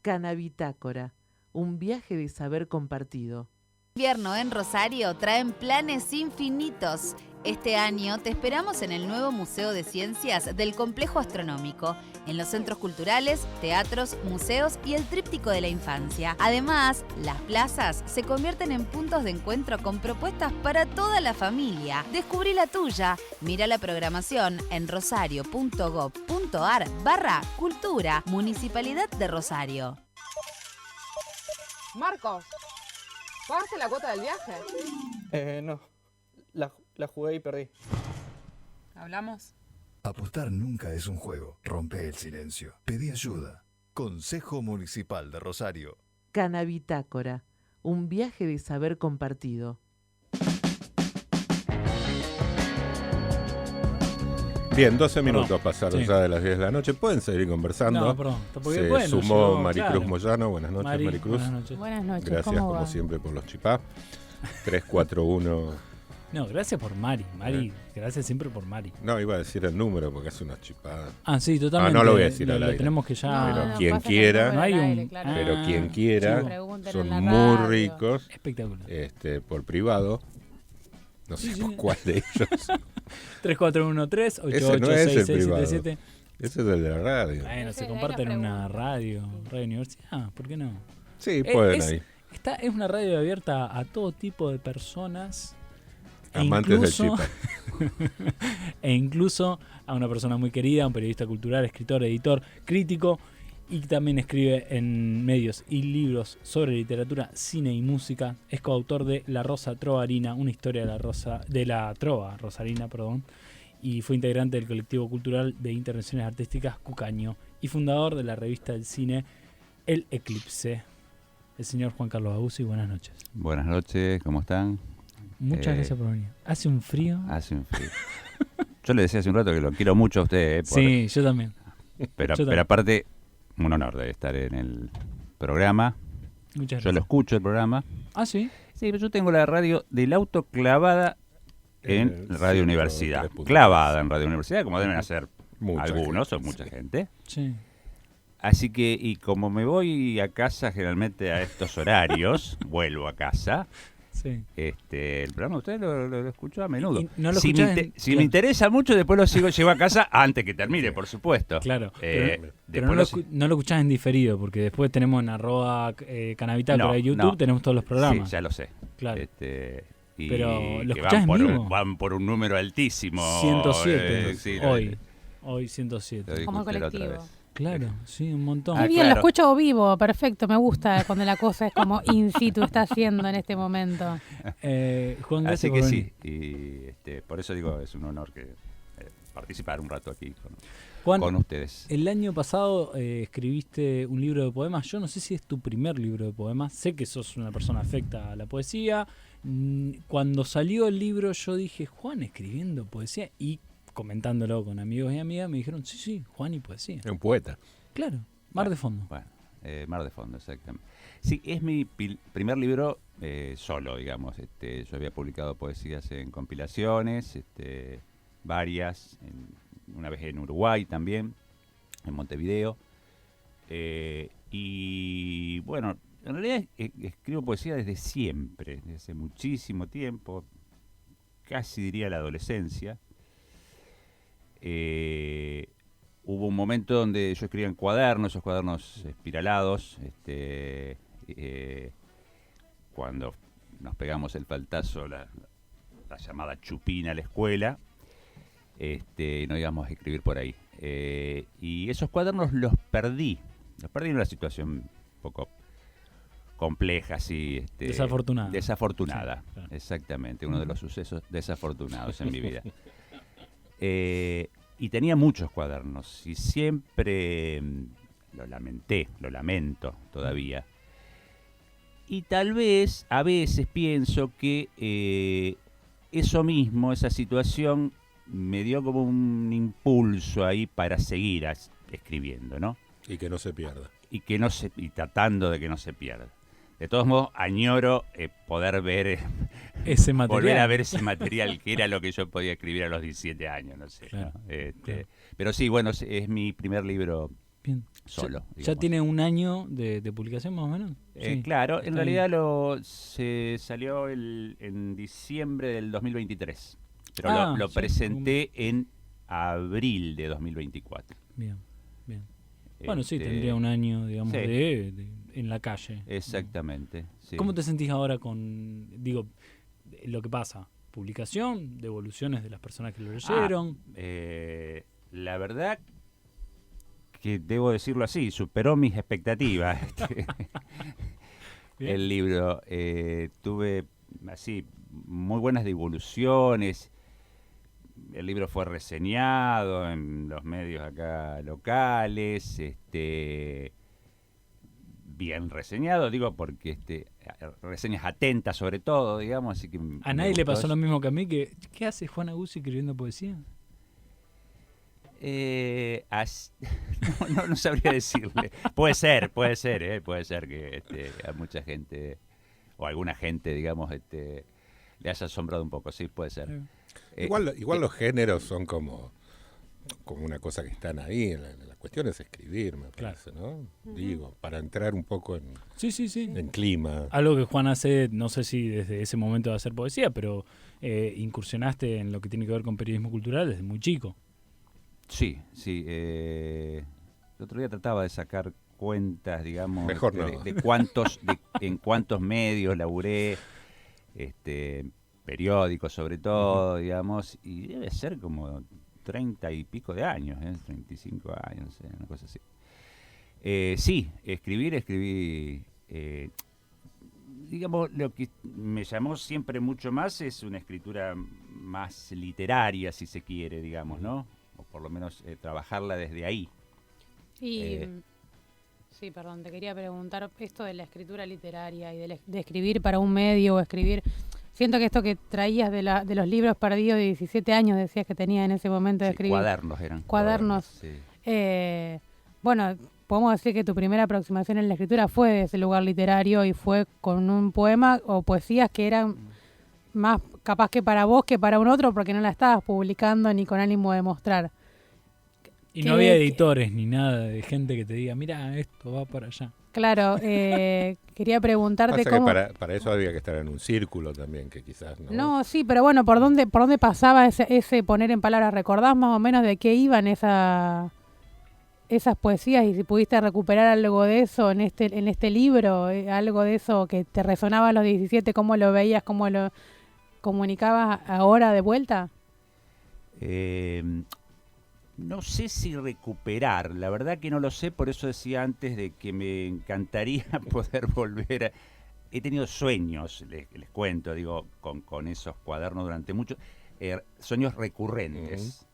Canabitácora, un viaje de saber compartido. Invierno en Rosario traen planes infinitos. Este año te esperamos en el nuevo Museo de Ciencias del Complejo Astronómico, en los centros culturales, teatros, museos y el tríptico de la infancia. Además, las plazas se convierten en puntos de encuentro con propuestas para toda la familia. Descubrí la tuya. Mira la programación en rosario.gov.ar/cultura, Municipalidad de Rosario. Marcos, ¿pagaste la cuota del viaje? No. La jugué y perdí. ¿Hablamos? Apostar nunca es un juego. Rompe el silencio. Pedí ayuda. Consejo Municipal de Rosario. Canabitácora, un viaje de saber compartido. Bien, 12 minutos pasaron ya de las 10 de la noche. Pueden seguir conversando. No, perdón. Se bueno, sumó yo, Maricruz claro. Moyano. Buenas noches, Maricruz. Buenas noches. Buenas noches. Gracias, ¿Cómo como va? siempre, por los chipá. 341. No, gracias por Mari. Mari, gracias siempre por Mari. No, iba a decir el número porque hace unas chipadas. Ah, sí, totalmente. No lo voy a decir al Lo aire. tenemos que ya... Pero quien quiera, no hay un... pero quien quiera, son muy ricos. Espectacular. Por privado. No sé por cuál de ellos. 3413-886677. Ese no es el privado. Ese es el de la radio. Bueno, se comparten en una radio universidad, ¿por qué no? Sí, pueden ahí. Es una radio abierta a todo tipo de personas. Amantes del chipá. E incluso a una persona muy querida, un periodista cultural, escritor, editor, crítico, y también escribe en medios y libros sobre literatura, cine y música. Es coautor de La Rosa Trovarina, una historia de la trova rosarina, y fue integrante del colectivo cultural de intervenciones artísticas Cucaño y fundador de la revista del cine El Eclipse. El señor Juan Carlos Aguzzi, buenas noches. Buenas noches, ¿cómo están? Muchas gracias por venir. ¿Hace un frío? Hace un frío. Yo le decía hace un rato que lo quiero mucho a usted. Sí, yo también. Pero aparte, un honor de estar en el programa. Muchas gracias. Yo lo escucho el programa. ¿Ah, sí? Sí, pero yo tengo la radio del auto clavada en Radio Universidad. Clavada en Radio Universidad, como deben hacer algunos o mucha gente. Sí. Así que, y como me voy a casa generalmente a estos horarios, vuelvo a casa. Sí. El programa usted lo escucho a menudo. Y no lo si me interesa mucho, después lo llevo a casa antes que termine, por supuesto. Claro. Pero no lo escuchás en diferido, porque después tenemos en @Canabitácora de YouTube, tenemos todos los programas. Sí, ya lo sé. Claro. Y pero lo que escuchás en vivo. van por un número altísimo. 107. Sí, hoy 107. Como el colectivo. Claro, sí, un montón. Muy bien, lo escucho vivo, perfecto, me gusta cuando la cosa es como in situ está haciendo en este momento. Juan, así que sí, y por eso digo, es un honor que participar un rato aquí con ustedes. El año pasado escribiste un libro de poemas, yo no sé si es tu primer libro de poemas, sé que sos una persona afecta a la poesía. Cuando salió el libro yo dije, Juan escribiendo poesía, y comentándolo con amigos y amigas, me dijeron, sí, Juan y poesía. Es un poeta. Claro, Mar de Fondo. Bueno, Mar de Fondo, exactamente. Sí, es mi primer libro solo, digamos. Yo había publicado poesías en compilaciones, varias, una vez en Uruguay también, en Montevideo. Y bueno, en realidad escribo poesía desde siempre, desde hace muchísimo tiempo, casi diría la adolescencia. Hubo un momento donde yo escribía en cuadernos, esos cuadernos espiralados, cuando nos pegamos el faltazo, la llamada chupina a la escuela, no íbamos a escribir por ahí. Y esos cuadernos los perdí en una situación un poco compleja, así. Desafortunada, sí, claro. Exactamente, uno de los sucesos desafortunados en mi vida. Y tenía muchos cuadernos y siempre lo lamento todavía. Y tal vez, a veces pienso que eso mismo, esa situación, me dio como un impulso ahí para seguir escribiendo, ¿no? Y que no se pierda. Y tratando de que no se pierda. De todos modos, añoro poder ver ese material. Volver a ver ese material, que era lo que yo podía escribir a los 17 años, no sé. Claro, ¿no? claro. Pero sí, bueno, es mi primer libro solo. ¿Ya tiene un año de publicación más o menos? Sí, claro, en realidad se salió en diciembre del 2023. Pero lo presenté en abril de 2024. Bien. Bueno, sí, tendría un año, digamos, en la calle. Exactamente. Sí. ¿Cómo te sentís ahora con, lo que pasa? ¿Publicación? ¿Devoluciones de las personas que lo leyeron? La verdad que debo decirlo así, superó mis expectativas. El libro. Tuve así muy buenas devoluciones. El libro fue reseñado en los medios acá locales, bien reseñado, digo, porque reseñas atentas sobre todo, digamos, así que a nadie le pasó lo mismo que a mí, ¿qué hace Juan Aguzzi escribiendo poesía? No sabría decirle. Puede ser que a mucha gente, o a alguna gente, digamos, le haya asombrado un poco, sí, puede ser. Igual los géneros son como una cosa que están ahí. La cuestión es escribir, me parece, ¿no? Digo, para entrar un poco en clima. Algo que Juan hace, no sé si desde ese momento de hacer poesía, pero incursionaste en lo que tiene que ver con periodismo cultural desde muy chico. Sí. El otro día trataba de sacar cuentas, digamos, mejor no. en cuántos medios laburé, periódicos sobre todo, digamos, y debe ser como 30 y pico de años, 35 años, no sé, una cosa así. Sí, escribí, digamos, lo que me llamó siempre mucho más es una escritura más literaria, si se quiere, digamos, ¿no? O por lo menos trabajarla desde ahí. Y sí, perdón, te quería preguntar esto de la escritura literaria y de escribir para un medio o escribir. Siento que esto que traías de los libros perdidos de 17 años, decías que tenías en ese momento de escribir. Cuadernos eran. Cuadernos. Sí. Bueno, podemos decir que tu primera aproximación en la escritura fue de ese lugar literario y fue con un poema o poesías que eran más capaz que para vos que para un otro porque no la estabas publicando ni con ánimo de mostrar. Y no había editores ni nada de gente que te diga, mira, esto va para allá. Claro, quería preguntarte Pasa cómo... que para eso había que estar en un círculo también, que quizás no. No, sí, pero bueno, ¿por dónde pasaba ese poner en palabras? ¿Recordás más o menos de qué iban esas poesías y si pudiste recuperar algo de eso en este libro, algo de eso que te resonaba a los 17, cómo lo veías, cómo lo comunicabas ahora de vuelta? No sé si recuperar, la verdad que no lo sé, por eso decía antes de que me encantaría poder volver. He tenido sueños, les cuento, digo, con esos cuadernos durante muchos, sueños recurrentes.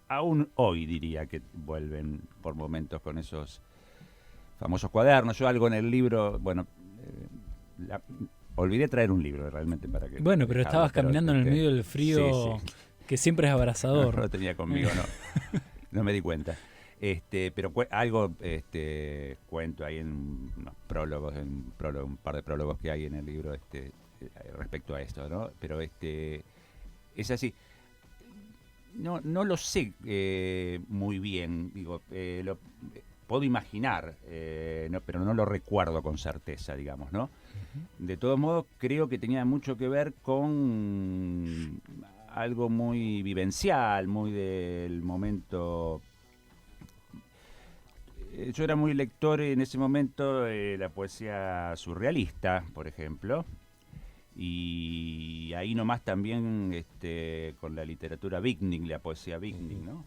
Aún hoy diría que vuelven por momentos con esos famosos cuadernos. Yo algo en el libro, bueno, olvidé traer un libro realmente para que... Bueno, pero estabas caminando en el medio del frío, sí. Que siempre es abrasador. No lo tenía conmigo, no me di cuenta. Pero algo cuento ahí en unos prólogos, un par de prólogos que hay en el libro respecto a esto, ¿no? Pero es así. No lo sé muy bien, digo, lo puedo imaginar, pero no lo recuerdo con certeza, digamos, ¿no? Uh-huh. De todos modos, creo que tenía mucho que ver con algo muy vivencial, muy del momento. Yo era muy lector en ese momento de la poesía surrealista, por ejemplo, y ahí nomás también con la literatura Viking, la poesía Viking, ¿no?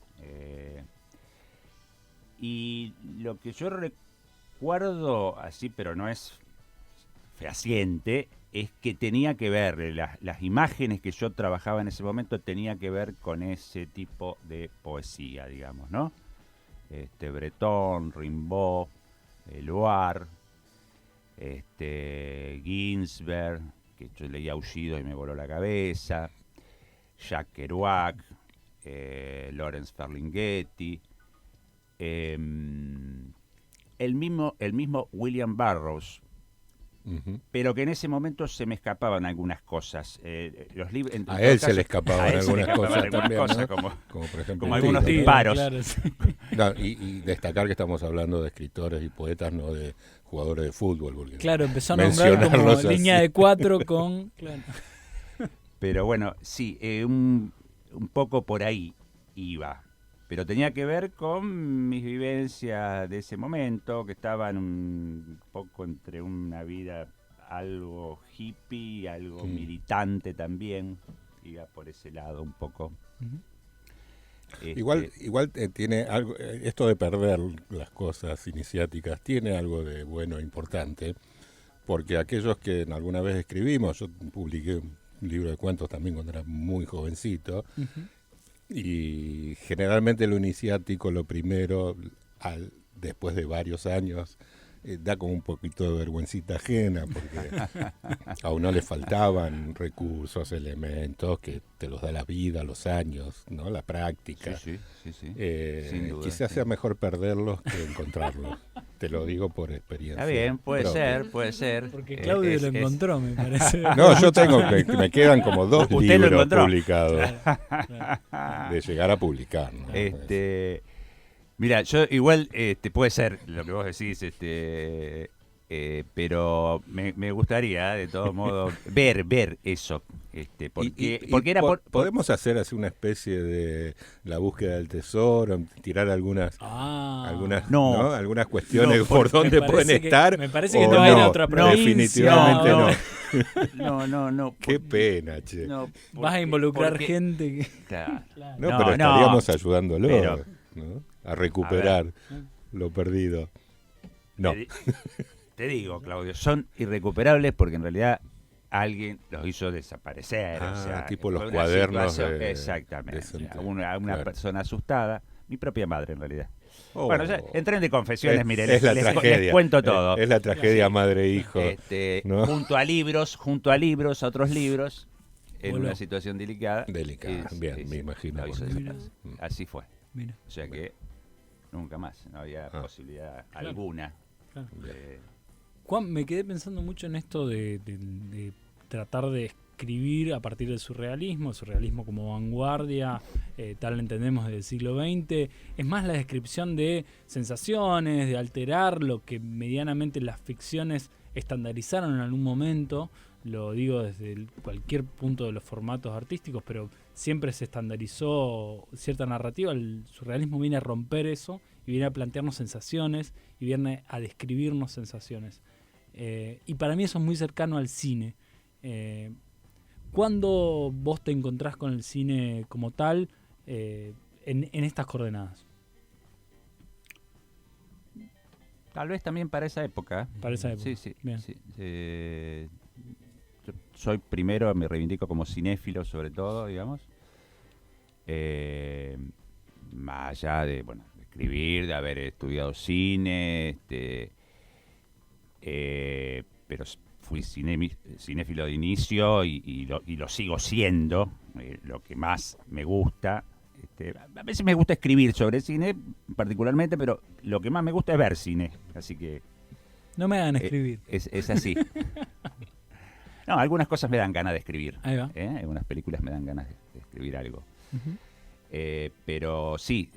Y lo que yo recuerdo así, pero no es fehaciente, es que tenía que ver, las imágenes que yo trabajaba en ese momento tenía que ver con ese tipo de poesía, digamos, ¿no? Breton, Rimbaud, Éluard, Ginsberg, que yo leía Aullido y me voló la cabeza, Jacques Kerouac, Lawrence Ferlinghetti, el mismo William Burroughs, uh-huh. Pero que en ese momento se me escapaban algunas cosas. Los libros, a él se le escapaban algunas cosas también, ¿no? Como por ejemplo como algunos disparos. Claro, sí. No, y destacar que estamos hablando de escritores y poetas, no de jugadores de fútbol. Claro, empezó a nombrar como así. Línea de 4 con... Claro. Pero bueno, sí, un poco por ahí iba. Pero tenía que ver con mis vivencias de ese momento, que estaban un poco entre una vida algo hippie, algo militante también. Iba por ese lado un poco. Uh-huh. Igual tiene algo, esto de perder las cosas iniciáticas tiene algo de bueno importante, porque aquellos que alguna vez escribimos, yo publiqué un libro de cuentos también cuando era muy jovencito, uh-huh. Y generalmente lo iniciático, lo primero, después de varios años, da como un poquito de vergüencita ajena, porque a uno le faltaban recursos, elementos que te los da la vida, los años, ¿no? La práctica. Sí. Sin duda, quizás sea mejor perderlos que encontrarlos. Te lo digo por experiencia. Está bien, puede ser. Porque Claudio lo encontró, me parece. No, yo tengo que me quedan como 2 libros publicados. Claro. De llegar a publicar, ¿no? Mira, yo igual puede ser lo que vos decís, pero me gustaría, de todos modos, ver eso. Porque era podemos hacer así una especie de la búsqueda del tesoro, tirar algunas algunas cuestiones por dónde pueden estar. Me parece que te va a ir a otra provincia. Definitivamente no. Qué pena, che. Vas a involucrar gente que... Claro. No, pero estaríamos ayudándolo, ¿no? A recuperar lo perdido. No. Te digo, Claudio, son irrecuperables porque en realidad alguien los hizo desaparecer. O sea, tipo los cuadernos exactamente. Una persona asustada, mi propia madre en realidad. Bueno, ya entren de confesiones, mire, les cuento todo. Es la tragedia madre-hijo. ¿no? Junto a libros, a otros libros, en una situación delicada. Me imagino. Así fue. Mira. O sea que nunca más, no había posibilidad alguna. Claro. Juan, me quedé pensando mucho en esto de tratar de escribir a partir del surrealismo como vanguardia, tal lo entendemos del siglo XX, es más la descripción de sensaciones, de alterar lo que medianamente las ficciones estandarizaron en algún momento. Lo digo desde cualquier punto de los formatos artísticos, pero siempre se estandarizó cierta narrativa. El surrealismo viene a romper eso y viene a plantearnos sensaciones y viene a describirnos sensaciones. Y para mí eso es muy cercano al cine. ¿Cuándo vos te encontrás con el cine como tal en estas coordenadas? Tal vez también para esa época. Para esa época. Sí. Bien. Sí. Yo soy primero, me reivindico como cinéfilo sobre todo, digamos. Más allá de, bueno, de escribir, de haber estudiado cine, pero fui cinéfilo de inicio y lo sigo siendo, lo que más me gusta. A veces me gusta escribir sobre cine particularmente, pero lo que más me gusta es ver cine, así que... No me hagan escribir. Es así. No, algunas cosas me dan ganas de escribir. Ahí va. Algunas películas me dan ganas de escribir algo. Uh-huh. Pero sí,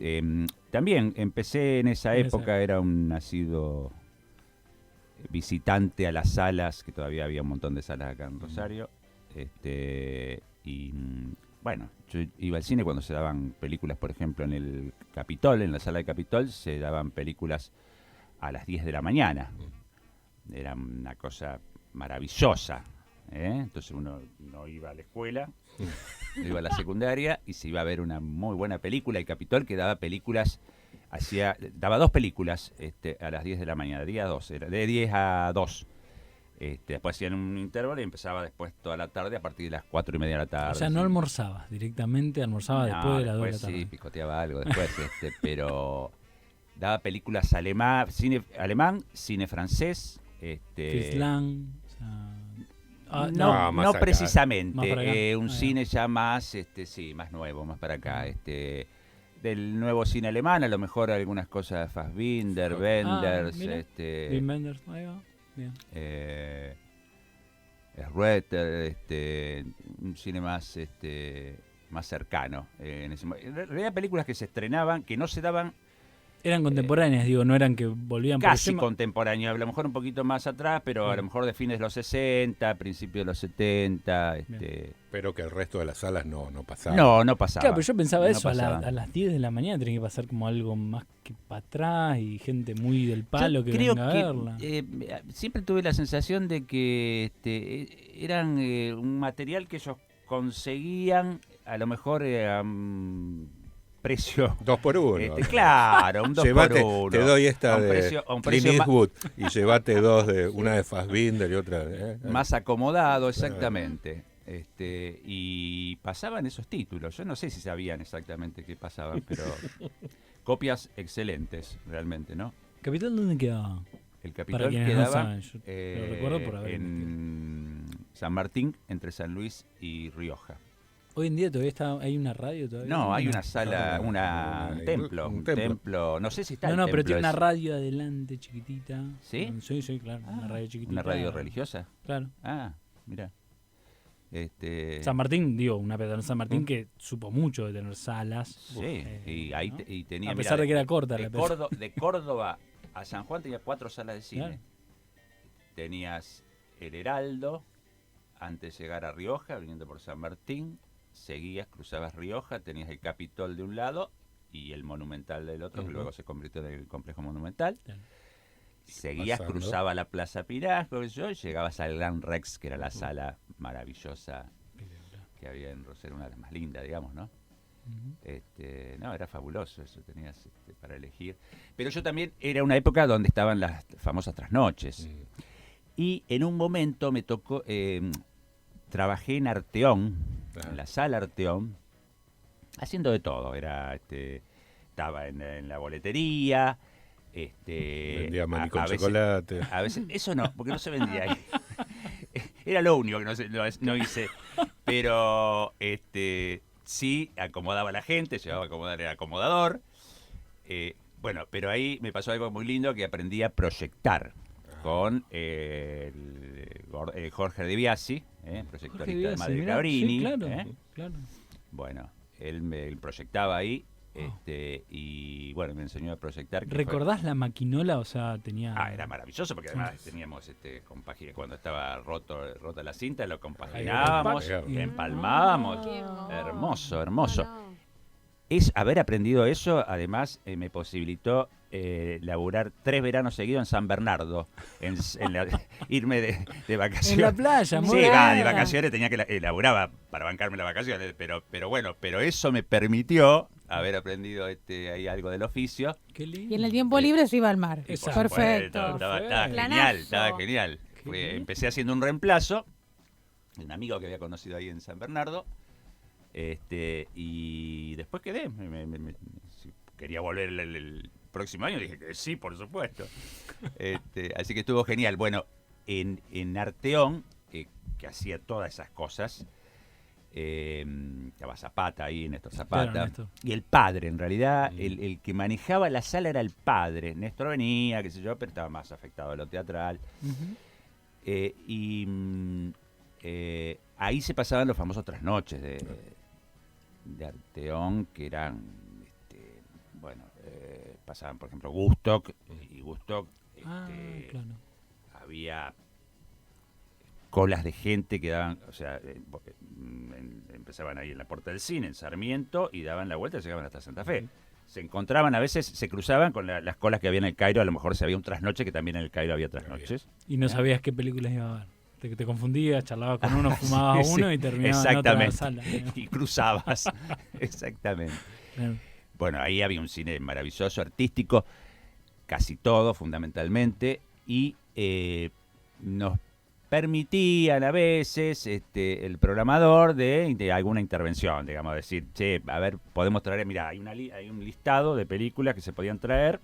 también empecé en esa época, era un nacido visitante a las salas, que todavía había un montón de salas acá en Rosario. Y bueno, yo iba al cine cuando se daban películas, por ejemplo, en el Capitol, en la sala de Capitol, se daban películas a las 10 de la mañana. Era una cosa maravillosa. Entonces uno no iba a la escuela, no iba a la secundaria y se iba a ver una muy buena película. El Capitol que daba películas, daba 2 películas a las 10 de la mañana, de 10 a 2. Después hacían un intervalo y empezaba después toda la tarde a partir de las 4:30 de la tarde. O sea, no almorzabas directamente, almorzaba después de las 2 de la tarde. Sí, picoteaba algo después, pero daba películas cine alemán, cine francés, Islam, no precisamente, más un cine ya más, más nuevo, más para acá, del nuevo cine alemán, a lo mejor algunas cosas de Fassbinder, Wenders, Wenders, ahí va, bien. Reuter, un cine más, más cercano. En realidad películas que se estrenaban, que no se daban. Eran contemporáneas, no eran que volvían por casi contemporáneas, a lo mejor un poquito más atrás, pero a lo mejor de fines de los 60, principios de los 70. Pero que el resto de las salas no pasaba. No pasaba. Claro, pero yo pensaba eso, a las 10 de la mañana tenía que pasar como algo más que para atrás y gente muy del palo yo que creo venga a verla. Siempre tuve la sensación de que eran un material que ellos conseguían, a lo mejor precio 2 por 1. Claro, un 2 por 1. Te doy esta de Clint Eastwood y llevate 2 una de Fassbinder y otra más acomodado, exactamente. Y pasaban esos títulos. Yo no sé si sabían exactamente qué pasaban, pero copias excelentes, realmente, ¿no? ¿Capitol dónde quedaba? El Capitol quedaba lo recuerdo por haber en San Martín, entre San Luis y Rioja. Hoy en día todavía hay una radio todavía. No, hay una sala, un templo. No sé si está el templo. Pero tiene una radio adelante chiquitita. ¿Sí? Sí, claro, una radio chiquitita. ¿Una radio religiosa? Claro. Mira. San Martín, una peatonal San Martín que supo mucho de tener salas. Sí, y ahí y tenía. A pesar de que era corta de Córdoba a San Juan tenía 4 salas de cine. Claro. Tenías el Heraldo antes de llegar a Rioja, viniendo por San Martín. Seguías, cruzabas Rioja, tenías el Capitol de un lado y el Monumental del otro, que luego se convirtió en el complejo Monumental. Seguías, cruzaba la Plaza Pirasco, llegabas al Gran Rex, que era la sala maravillosa que había en Rosario, una de las más lindas, digamos, ¿no? Era fabuloso eso, tenías para elegir. Pero yo también, era una época donde estaban las famosas trasnoches. Y en un momento me tocó, trabajé en Arteón, en la sala Arteón, haciendo de todo. Estaba en la boletería, vendía maní con chocolate. A veces, eso no, porque no se vendía ahí. Era lo único que no hice. Pero sí, acomodaba a la gente, llevaba a acomodar el acomodador. Pero ahí me pasó algo muy lindo, que aprendí a proyectar con Jorge De Biasi, proyectorista de Madre Cabrini. Sí, claro. Bueno, él proyectaba ahí. Y bueno, me enseñó a proyectar. ¿Recordás la maquinola? O sea, tenía... era maravilloso porque además teníamos cuando estaba rota la cinta, lo compaginábamos, empalmábamos. Hermoso. Haber aprendido eso, además, me posibilitó laburar 3 veranos seguidos en San Bernardo, irme de vacaciones. En la playa, muy Sí, bien. de vacaciones tenía que laburaba para bancarme las vacaciones, pero eso me permitió haber aprendido ahí algo del oficio. Qué lindo. Y en el tiempo libre se iba al mar. Perfecto. Estaba genial. Empecé haciendo un reemplazo, un amigo que había conocido ahí en San Bernardo, y después quedé. Si quería volver el próximo año, dije que sí, por supuesto. Así que estuvo genial. Bueno, en Arteón, que hacía todas esas cosas, estaba Zapata ahí, Néstor Zapata, Claro, Néstor. y el padre, en realidad, el que manejaba la sala era el padre. Néstor venía, qué sé yo, pero estaba más afectado a lo teatral. Ahí se pasaban los famosos trasnoches de Arteón, que eran, pasaban, por ejemplo, Woodstock, y Woodstock claro. había colas de gente que daban, empezaban ahí en la puerta del cine, en Sarmiento, y daban la vuelta y llegaban hasta Santa Fe. Se encontraban, a veces se cruzaban con las colas que había en el Cairo, a lo mejor se había un trasnoche, que también en el Cairo había trasnoches. Y no sabías qué películas iba a ver. Te confundías, charlabas con uno, fumabas uno y terminabas en otra sala. Y cruzabas. Exactamente. Claro. Bueno, ahí había un cine maravilloso, artístico, casi todo, fundamentalmente, y nos permitían a veces el programador de alguna intervención, digamos, decir, che, a ver, podemos traer, mira, hay un listado de películas que se podían traer.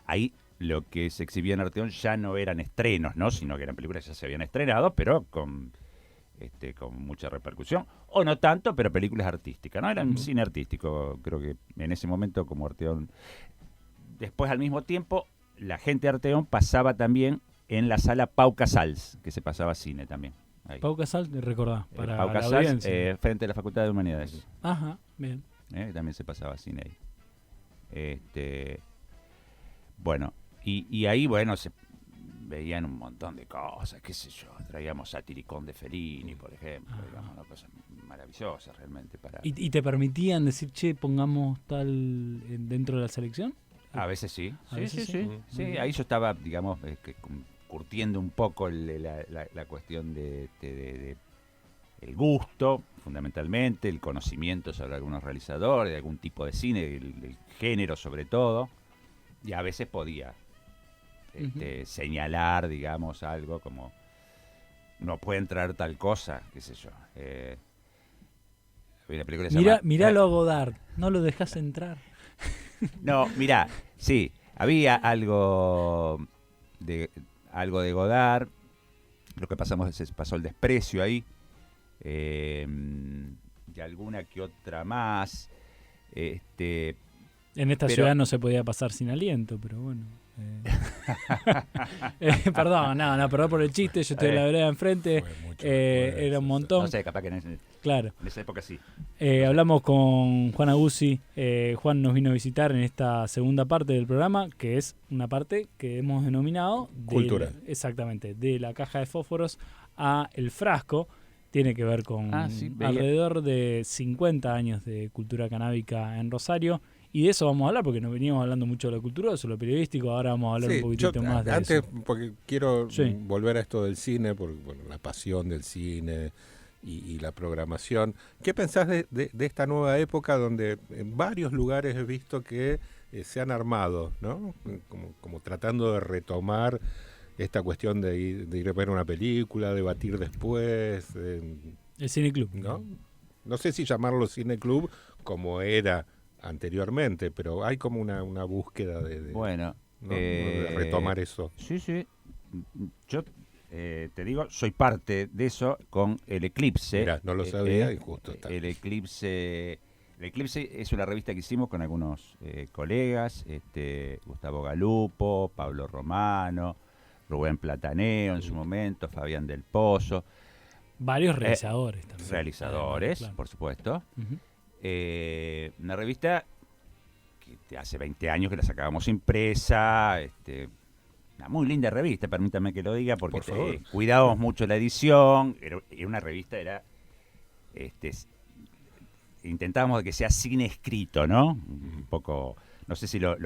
Ahí lo que se exhibía en Arteón ya no eran estrenos, ¿no? Sino que eran películas que ya se habían estrenado, pero con mucha repercusión, o no tanto, pero películas artísticas, ¿no? Eran cine artístico, creo que en ese momento como Arteón. Después, al mismo tiempo, la gente de Arteón pasaba también en la sala Pau Casals, que se pasaba cine también. Ahí. Pau Casals, recordá, para Pau la Casals, audiencia. frente a la Facultad de Humanidades. Ajá, bien. También se pasaba cine ahí. Bueno, y ahí, bueno, se veían un montón de cosas, qué sé yo. Traíamos Satiricón de Fellini, por ejemplo, digamos, ¿no? Cosas maravillosas realmente. ¿Y te permitían decir, che, pongamos tal dentro de la selección? A veces sí. ¿A veces Sí, ahí yo estaba, digamos, curtiendo un poco la cuestión de el gusto, fundamentalmente, el conocimiento sobre algunos realizadores, de algún tipo de cine, el género sobre todo, y a veces podía señalar, digamos, algo como no pueden traer tal cosa, qué sé yo. Una película que se llama, Miralo a Godard, no lo dejas entrar. No, mirá, sí, había algo de Godard, lo que se pasó el desprecio ahí, y alguna que otra más. En esta ciudad no se podía pasar sin aliento, pero bueno. Perdón, perdón por el chiste, yo estoy en la vereda enfrente, era un montón. No sé, capaz que en esa época sí. Hablamos con Juan Aguzzi. Juan nos vino a visitar en esta segunda parte del programa, que es una parte que hemos denominado Cultura. Exactamente, de la caja de fósforos a el frasco. Tiene que ver con alrededor de 50 años de cultura canábica en Rosario. Y de eso vamos a hablar, porque nos veníamos hablando mucho de la cultura, de lo periodístico, ahora vamos a hablar un poquitito más de antes, eso. Porque quiero volver a esto del cine, por la pasión del cine y la programación. ¿Qué pensás de esta nueva época donde en varios lugares he visto que se han armado, ¿no? Como tratando de retomar esta cuestión de ir a ver una película, debatir después. El cineclub. No sé si llamarlo cineclub como era anteriormente, pero hay como una búsqueda de retomar eso. Sí. Yo te digo, soy parte de eso con El Eclipse. Mirá, no lo sabía y justo está. El Eclipse es una revista que hicimos con algunos colegas, Gustavo Galupo, Pablo Romano, Rubén Plataneo en su momento, Fabián del Pozo. Varios realizadores también. Realizadores, claro. por supuesto. Una revista que hace 20 años que la sacábamos impresa, una muy linda revista, permítame que lo diga, porque cuidábamos mucho la edición, era una revista, intentábamos que sea cine escrito, ¿no? Un poco, no sé si lo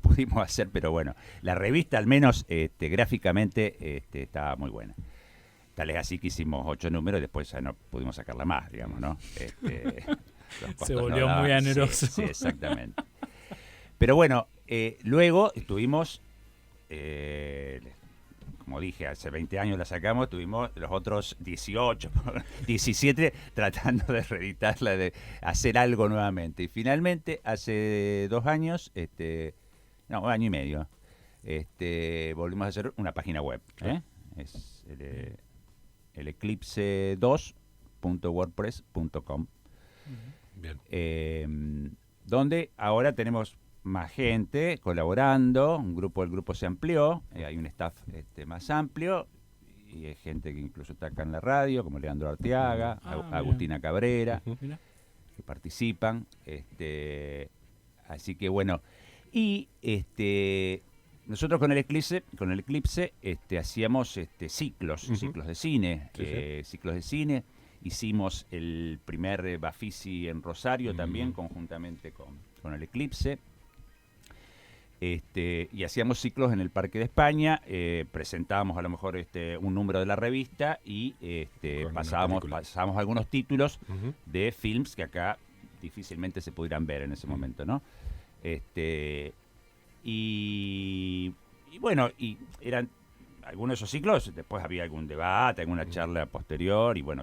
pudimos hacer, pero bueno, la revista al menos gráficamente estaba muy buena. Tal es así que hicimos 8 números y después ya no pudimos sacarla más, digamos, ¿no? Se volvió muy oneroso. Sí, exactamente. Pero bueno, luego estuvimos, como dije, hace 20 años la sacamos, estuvimos los otros 18, 17 tratando de reeditarla, de hacer algo nuevamente. Y finalmente, hace 2 años, un año y medio, volvimos a hacer una página web. Es el eclipse2.wordpress.com. Bien. Donde ahora tenemos más gente colaborando, el grupo se amplió, hay un staff más amplio y hay gente que incluso está acá en la radio, como Leandro Arteaga, Agustina Cabrera, que participan, así que bueno, y nosotros con el Eclipse hacíamos ciclos de cine, ciclos de cine. Hicimos el primer Bafisi en Rosario también, conjuntamente con el Eclipse. Y hacíamos ciclos en el Parque de España, presentábamos a lo mejor un número de la revista y pasábamos algunos títulos de films que acá difícilmente se pudieran ver en ese momento, ¿no? Y bueno, y eran algunos de esos ciclos, después había algún debate, alguna charla posterior, y bueno,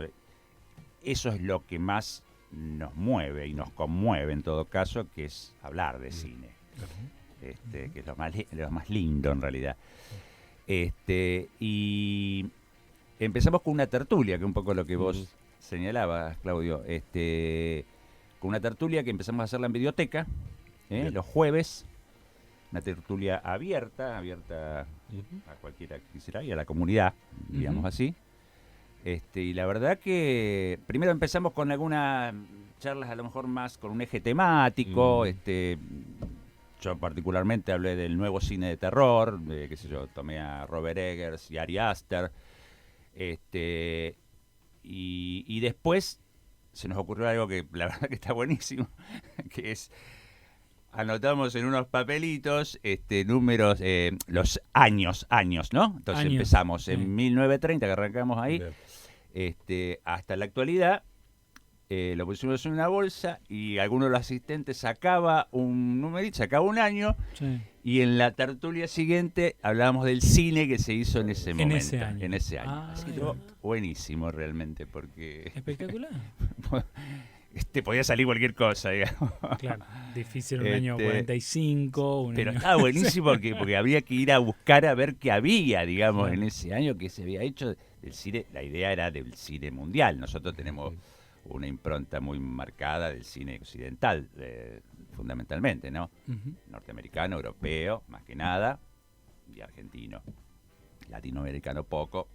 eso es lo que más nos mueve y nos conmueve en todo caso, que es hablar de cine, que es lo más lindo en realidad. Y empezamos con una tertulia, que es un poco lo que vos señalabas, Claudio, con una tertulia que empezamos a hacerla en Videoteca, los jueves. Una tertulia abierta a cualquiera que quisiera y a la comunidad, digamos así. Y la verdad que primero empezamos con algunas charlas a lo mejor más con un eje temático. Yo particularmente hablé del nuevo cine de terror, qué sé yo, tomé a Robert Eggers y Ari Aster. Y después se nos ocurrió algo que la verdad que está buenísimo, que es... Anotamos en unos papelitos números, los años, ¿no? Entonces empezamos en 1930, que arrancamos ahí, hasta la actualidad. Lo pusimos en una bolsa y alguno de los asistentes sacaba un numerito, sacaba un año, y en la tertulia siguiente hablábamos del cine que se hizo en ese momento. En ese año. Así que estuvo buenísimo realmente, porque... Espectacular. Podía salir cualquier cosa, digamos. Claro, difícil un año 45. Pero estaba buenísimo porque había que ir a buscar a ver qué había, digamos, en ese año que se había hecho del cine. La idea era del cine mundial. Nosotros tenemos una impronta muy marcada del cine occidental, fundamentalmente, ¿no? Norteamericano, europeo, más que nada, y argentino. Latinoamericano poco.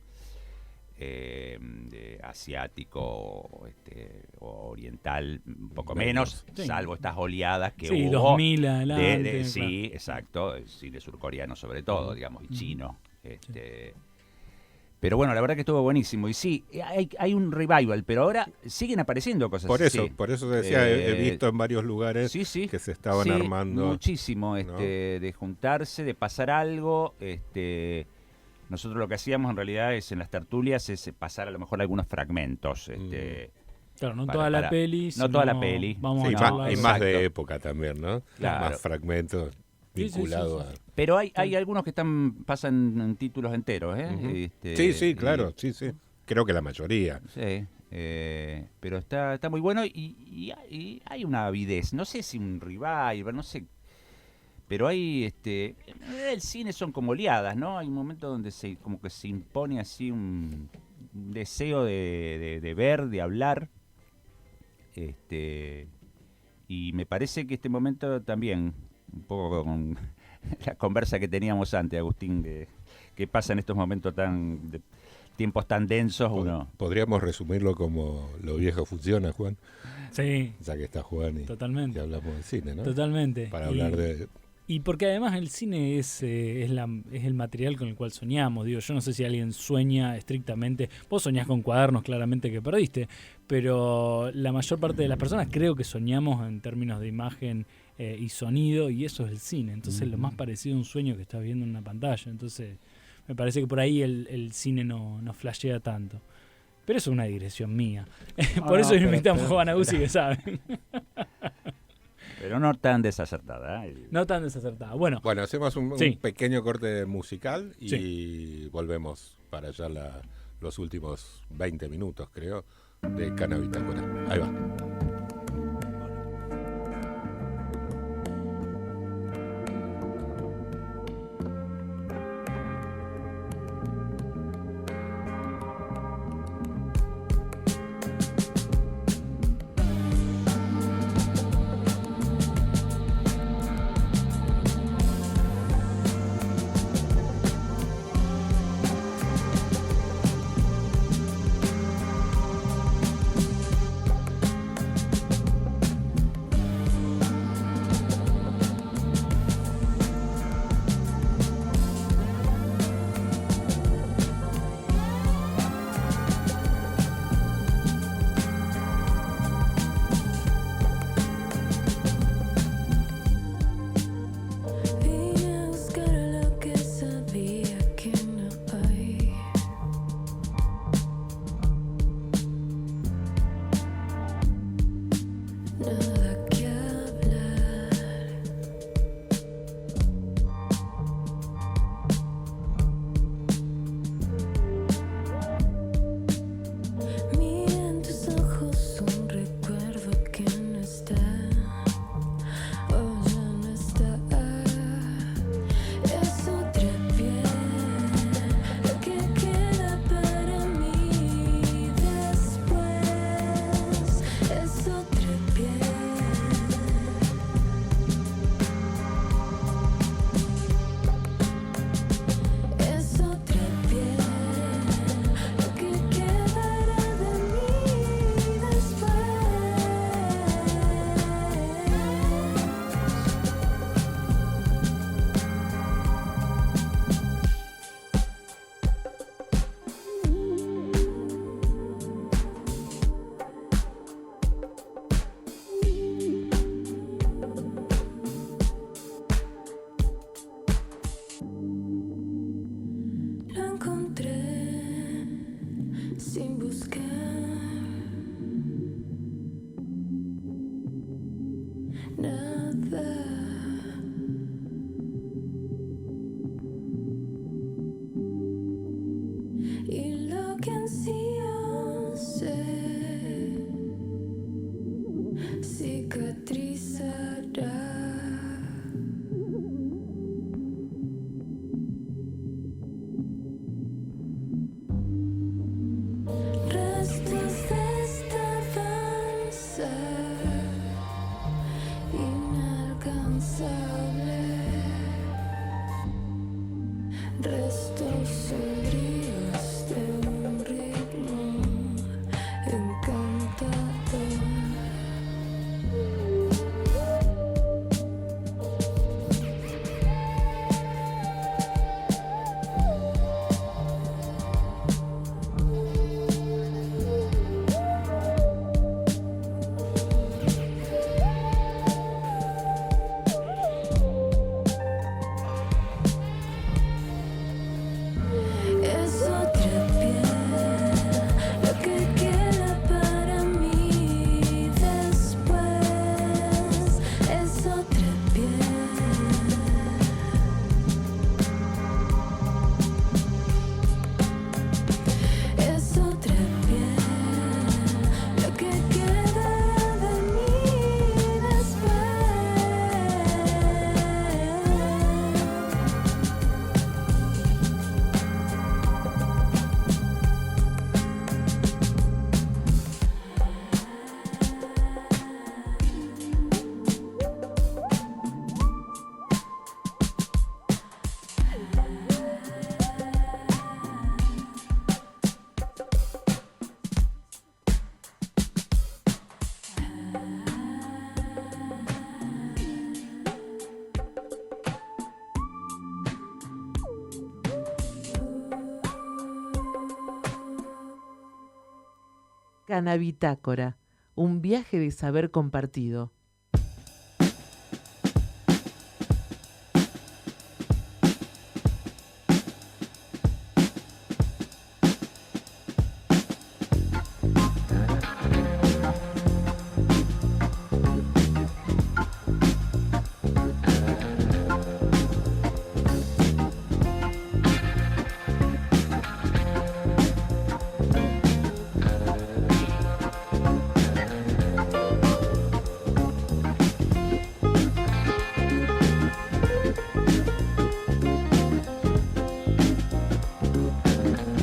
Asiático o oriental un poco menos, salvo estas oleadas que hubo 2000 adelante, sí, exacto, el cine surcoreano sobre todo, digamos, y chino, pero bueno, la verdad que estuvo buenísimo. Y sí, hay un revival, pero ahora siguen apareciendo cosas así. Por eso decía, he visto en varios lugares que se estaban armando muchísimo, ¿no? De juntarse, de pasar algo. Nosotros lo que hacíamos en realidad es en las tertulias es pasar a lo mejor algunos fragmentos. Claro, no toda la peli. No toda la peli. Vamos a más de época también, ¿no? Claro. Más fragmentos vinculados a... Pero hay algunos que pasan en títulos enteros, Sí, claro, sí. Creo que la mayoría. Sí, pero está muy bueno y hay una avidez. No sé si un revival, no sé... Pero hay, el cine son como oleadas, ¿no? Hay un momento donde como que se impone así un deseo de ver, de hablar. Y me parece que este momento también, un poco con la conversa que teníamos antes, Agustín, que pasa en estos momentos tan tiempos tan densos uno... Podríamos resumirlo como lo viejo funciona, Juan. Sí. Ya que está Juan y, totalmente. Y hablamos del cine, ¿no? Totalmente. Para hablar de... Y porque además el cine es el material con el cual soñamos. Digo, yo no sé si alguien sueña estrictamente. Vos soñás con cuadernos, claramente, que perdiste. Pero la mayor parte de las personas creo que soñamos en términos de imagen y sonido, y eso es el cine. Entonces lo más parecido a un sueño que estás viendo en una pantalla. Entonces me parece que por ahí el cine no flashea tanto. Pero eso es una digresión mía. Por eso invitamos a Juan Aguzzi, que saben. Pero no tan desacertada. No tan desacertada. Bueno, hacemos un pequeño corte musical y volvemos para ya los últimos 20 minutos, creo, de Canabitácora. Ahí va. Canabitácora, un viaje de saber compartido.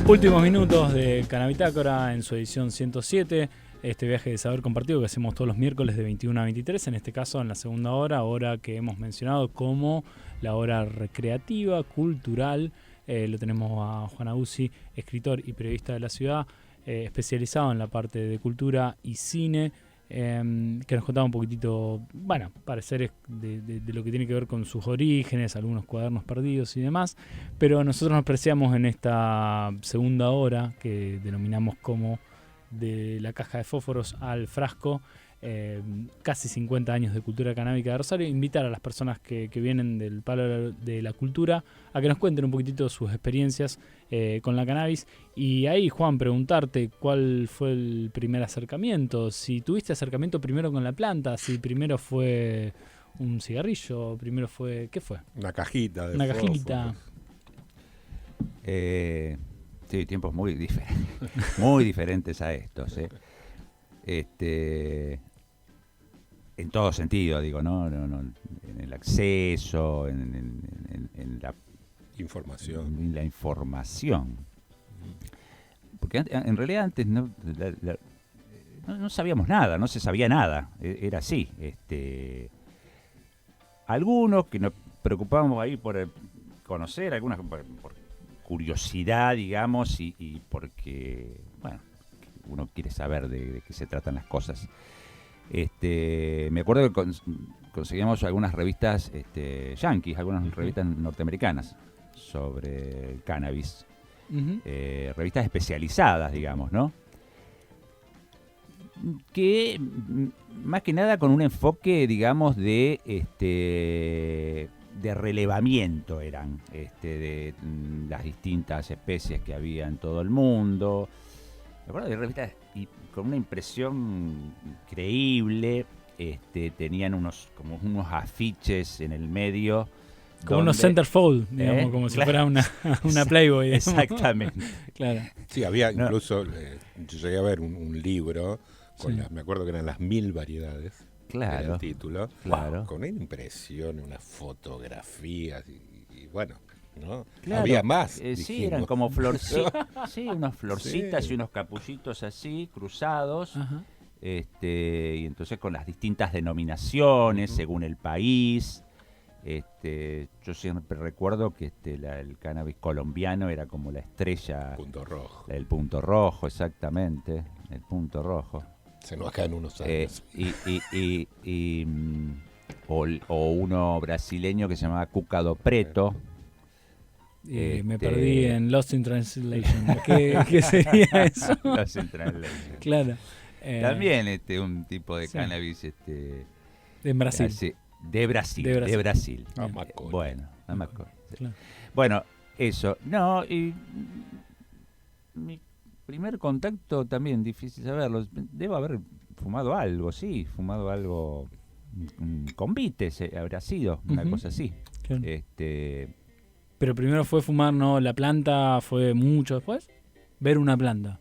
Últimos minutos de Canabitácora en su edición 107, este viaje de saber compartido que hacemos todos los miércoles de 21 a 23, en este caso en la segunda hora que hemos mencionado como la hora recreativa, cultural. Lo tenemos a Juan Aguzzi, escritor y periodista de la ciudad, especializado en la parte de cultura y cine, que nos contaba un poquitito, bueno, pareceres de lo que tiene que ver con sus orígenes, algunos cuadernos perdidos y demás, pero nosotros nos preciamos en esta segunda hora que denominamos como de la caja de fósforos al frasco, casi 50 años de cultura canábica de Rosario, invitar a las personas que vienen del palo de la cultura a que nos cuenten un poquitito sus experiencias con la cannabis. Y ahí, Juan, preguntarte cuál fue el primer acercamiento, si tuviste acercamiento primero con la planta, si primero fue un cigarrillo, primero fue, ¿qué fue? Una cajita de Una cajita. Sí, tiempos muy diferentes a estos, en todo sentido, digo, ¿no? En el acceso, en la información. En la información. Porque en realidad antes no sabíamos nada, no se sabía nada, era así. Algunos que nos preocupábamos ahí por conocer, algunas por curiosidad, digamos, y porque, bueno, uno quiere saber de qué se tratan las cosas. Me acuerdo que conseguíamos algunas revistas yankees, algunas revistas norteamericanas sobre el cannabis, revistas especializadas, digamos, ¿no? Que más que nada con un enfoque, digamos, de relevamiento eran, de las distintas especies que había en todo el mundo. Me acuerdo de revistas y con una impresión creíble, tenían unos afiches en el medio. Como unos centerfold, digamos, como si fuera una Playboy. Digamos. Exactamente. Claro. Sí, había incluso, yo llegué a ver un libro, me acuerdo que eran las 1000 variedades, claro, era el título, claro, con una impresión, unas fotografías y bueno, ¿no? Claro, había más. Sí, eran como florcitas, sí, unas florcitas y unos capullitos así, cruzados. Ajá. Y entonces con las distintas denominaciones, según el país. Yo siempre recuerdo que el cannabis colombiano era como la estrella. Punto rojo. El punto rojo, exactamente. El punto rojo. Se nos caen unos años. O uno brasileño que se llamaba Cuca do Preto. Me perdí en Lost in Translation. ¿Qué sería eso? Lost in Translation. Claro. También un tipo de cannabis. En Brasil. De Brasil. Amacola. Bueno, Amacola. Claro. Bueno, eso. No, y mi primer contacto también, difícil saberlo. Debo haber fumado algo, convites, habrá sido, una cosa así. Claro. Pero primero fue fumar, ¿no? La planta fue mucho después. Ver una planta.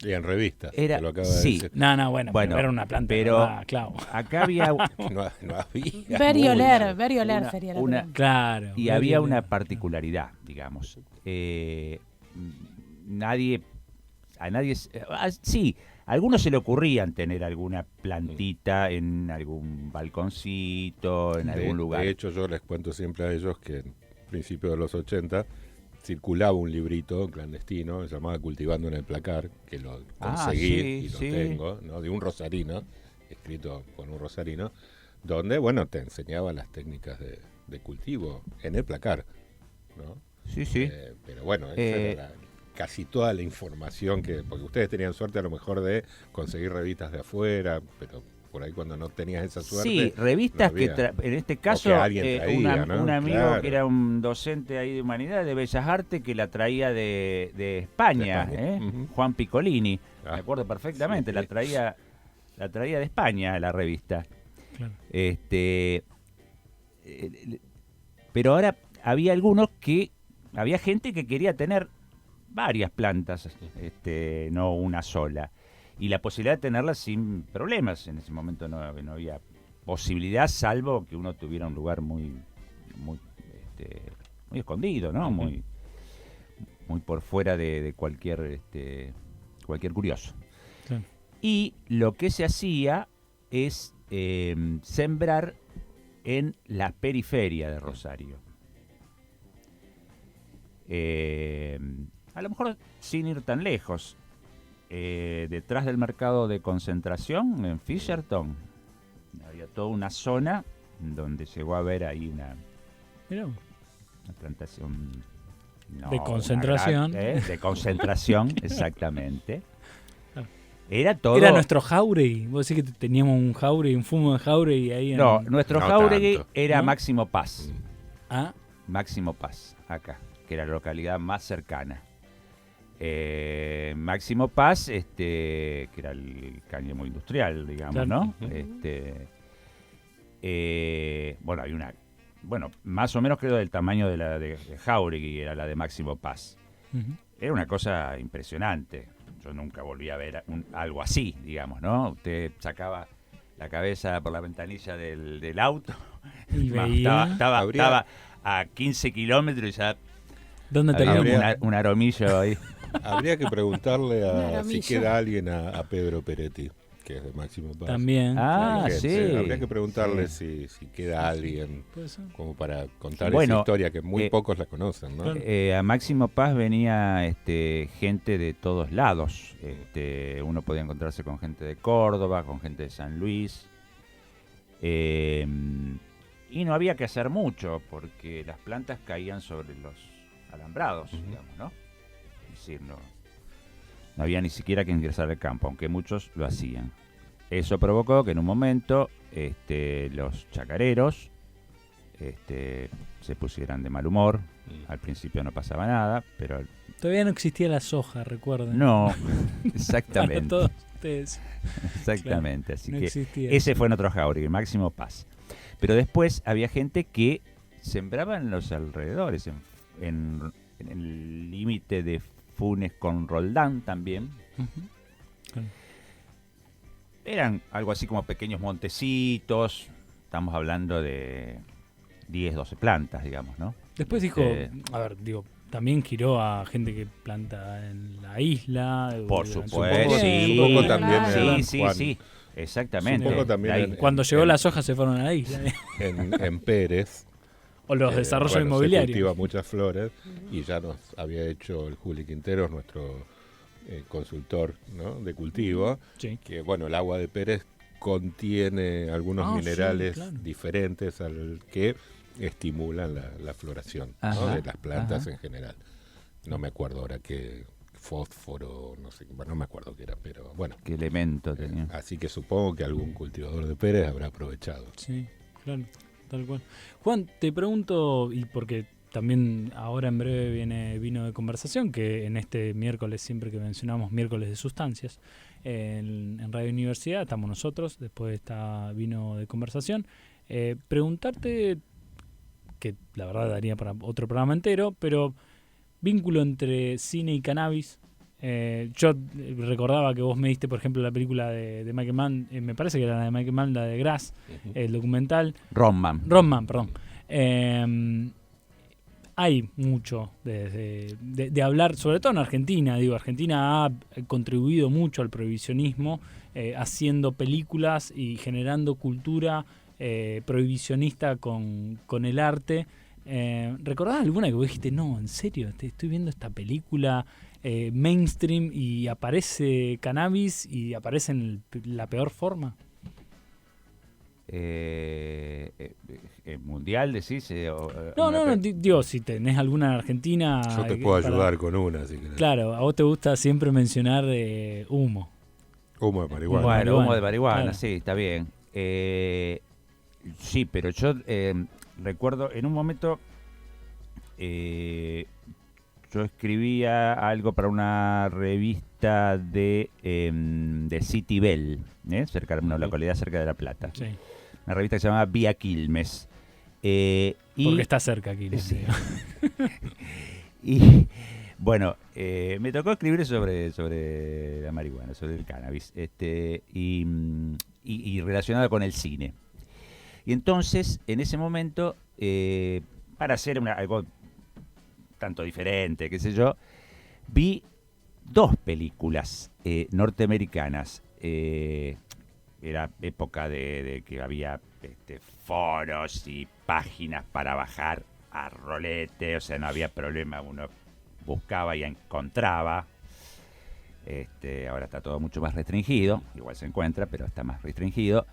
Y en revistas. Era, lo acaba de sí. decir. No, bueno, era una planta. Pero claro. Acá había... no había. Ver y oler sería la pregunta. Claro. Y había una particularidad, digamos. Sí, a algunos se le ocurrían tener alguna plantita en algún balconcito, en algún lugar. De hecho, yo les cuento siempre a ellos que en principios de los 80 circulaba un librito clandestino llamado Cultivando en el Placar, que lo conseguí y lo tengo, ¿no? De un rosarino, escrito con un rosarino, donde, bueno, te enseñaba las técnicas de cultivo en el placar, ¿no? Sí. Pero bueno, esa era casi toda la información porque ustedes tenían suerte a lo mejor de conseguir revistas de afuera, pero por ahí cuando no tenías esa suerte. Sí, revistas no que había. En este caso un amigo Claro. que era un docente ahí de humanidades, de Bellas Artes, que la traía de España, Juan Piccolini, me acuerdo perfectamente, sí. la traía de España la revista. Claro. Pero ahora había había gente que quería tener varias plantas, no una sola. Y la posibilidad de tenerlas sin problemas. En ese momento no había posibilidad, salvo que uno tuviera un lugar muy escondido, ¿no? Muy por fuera de cualquier curioso. Claro. Y lo que se hacía es sembrar en la periferia de Rosario. A lo mejor sin ir tan lejos. Detrás del mercado de concentración, en Fisherton, había toda una zona donde llegó a haber ahí una plantación de concentración. De concentración, exactamente. Era todo. Era nuestro Jauregui. Vos decís que teníamos un Jauregui, un fumo de Jauregui ahí. Nuestro Jauregui era ¿no? Máximo Paz. Ah. Máximo Paz, acá, que era la localidad más cercana. Máximo Paz, que era el cáñamo industrial, digamos, claro. ¿no? Uh-huh. Hay más o menos creo del tamaño de la de Jauregui, era la de Máximo Paz. Uh-huh. Era una cosa impresionante. Yo nunca volví a ver algo así, digamos, ¿no? Usted sacaba la cabeza por la ventanilla del auto y veía. Estaba a 15 kilómetros y ya ¿dónde había un aromillo ahí. Habría que preguntarle si queda alguien a Pedro Peretti, que es de Máximo Paz. También. Sí. Habría que preguntarle si queda alguien como para contar esa historia, que muy pocos la conocen, ¿no? A Máximo Paz venía gente de todos lados. Uno podía encontrarse con gente de Córdoba, con gente de San Luis. Y no había que hacer mucho, porque las plantas caían sobre los alambrados, digamos, ¿no? Es decir, no había ni siquiera que ingresar al campo, aunque muchos lo hacían. Eso provocó que en un momento los chacareros se pusieran de mal humor. Al principio no pasaba nada, pero... Todavía no existía la soja, recuerden. No, exactamente. Para todos ustedes. Exactamente, claro, así no que existía ese eso. fue nuestro Jauregui, Máximo Paz. Pero después había gente que sembraba en los alrededores, en el límite de Funes con Roldán también. Uh-huh. Claro. Eran algo así como pequeños montecitos. Estamos hablando de 10, 12 plantas, digamos, ¿no? Después dijo, también giró a gente que planta en la isla. Por supuesto, sí. Un poco también. Sí, exactamente. Un poco también cuando llegó la soja se fueron a la isla. En Pérez. O los desarrollos inmobiliarios. Se cultiva muchas flores y ya nos había hecho el Juli Quinteros, nuestro consultor, ¿no? De cultivo, que el agua de Pérez contiene algunos minerales diferentes al que estimulan la floración, ¿no? De las plantas en general. No me acuerdo ahora qué fósforo, no sé, no me acuerdo qué era, pero bueno. ¿Qué elemento tenía? Así que supongo que algún cultivador de Pérez habrá aprovechado. Sí, claro. Tal cual. Juan, te pregunto, y porque también ahora en breve viene Vino de Conversación, que en este miércoles, siempre que mencionamos miércoles de sustancias, en Radio Universidad estamos nosotros, después está Vino de Conversación. Preguntarte, que la verdad daría para otro programa entero, pero vínculo entre cine y cannabis. Yo recordaba que vos me diste, por ejemplo, la película de Michael Mann, me parece que era la de Michael Mann, la de Grass, el documental. Ron Mann, perdón. Hay mucho de hablar, sobre todo en Argentina. Argentina ha contribuido mucho al prohibicionismo, haciendo películas y generando cultura prohibicionista con el arte. ¿Recordás alguna que vos dijiste, no, en serio, estoy viendo esta película mainstream y aparece cannabis y aparece en la peor forma? mundial, decís. No, digo, si tenés alguna en Argentina. Yo te puedo ayudar con una, si querés. Claro, a vos te gusta siempre mencionar humo. Humo de marihuana. Bueno, humo de marihuana, claro. Sí, está bien. Sí, pero yo recuerdo en un momento. Yo escribía algo para una revista de City Bell, cerca de una localidad cerca de La Plata. Sí. Una revista que se llamaba Vía Quilmes. Porque está cerca Quilmes. Sí. Y bueno, me tocó escribir sobre la marihuana, sobre el cannabis, y relacionado con el cine. Y entonces, en ese momento, para hacer algo tanto diferente, qué sé yo, vi 2 películas norteamericanas. Era época de que había foros y páginas para bajar a rolete, o sea, no había problema, uno buscaba y encontraba. Ahora está todo mucho más restringido, igual se encuentra, pero está más restringido.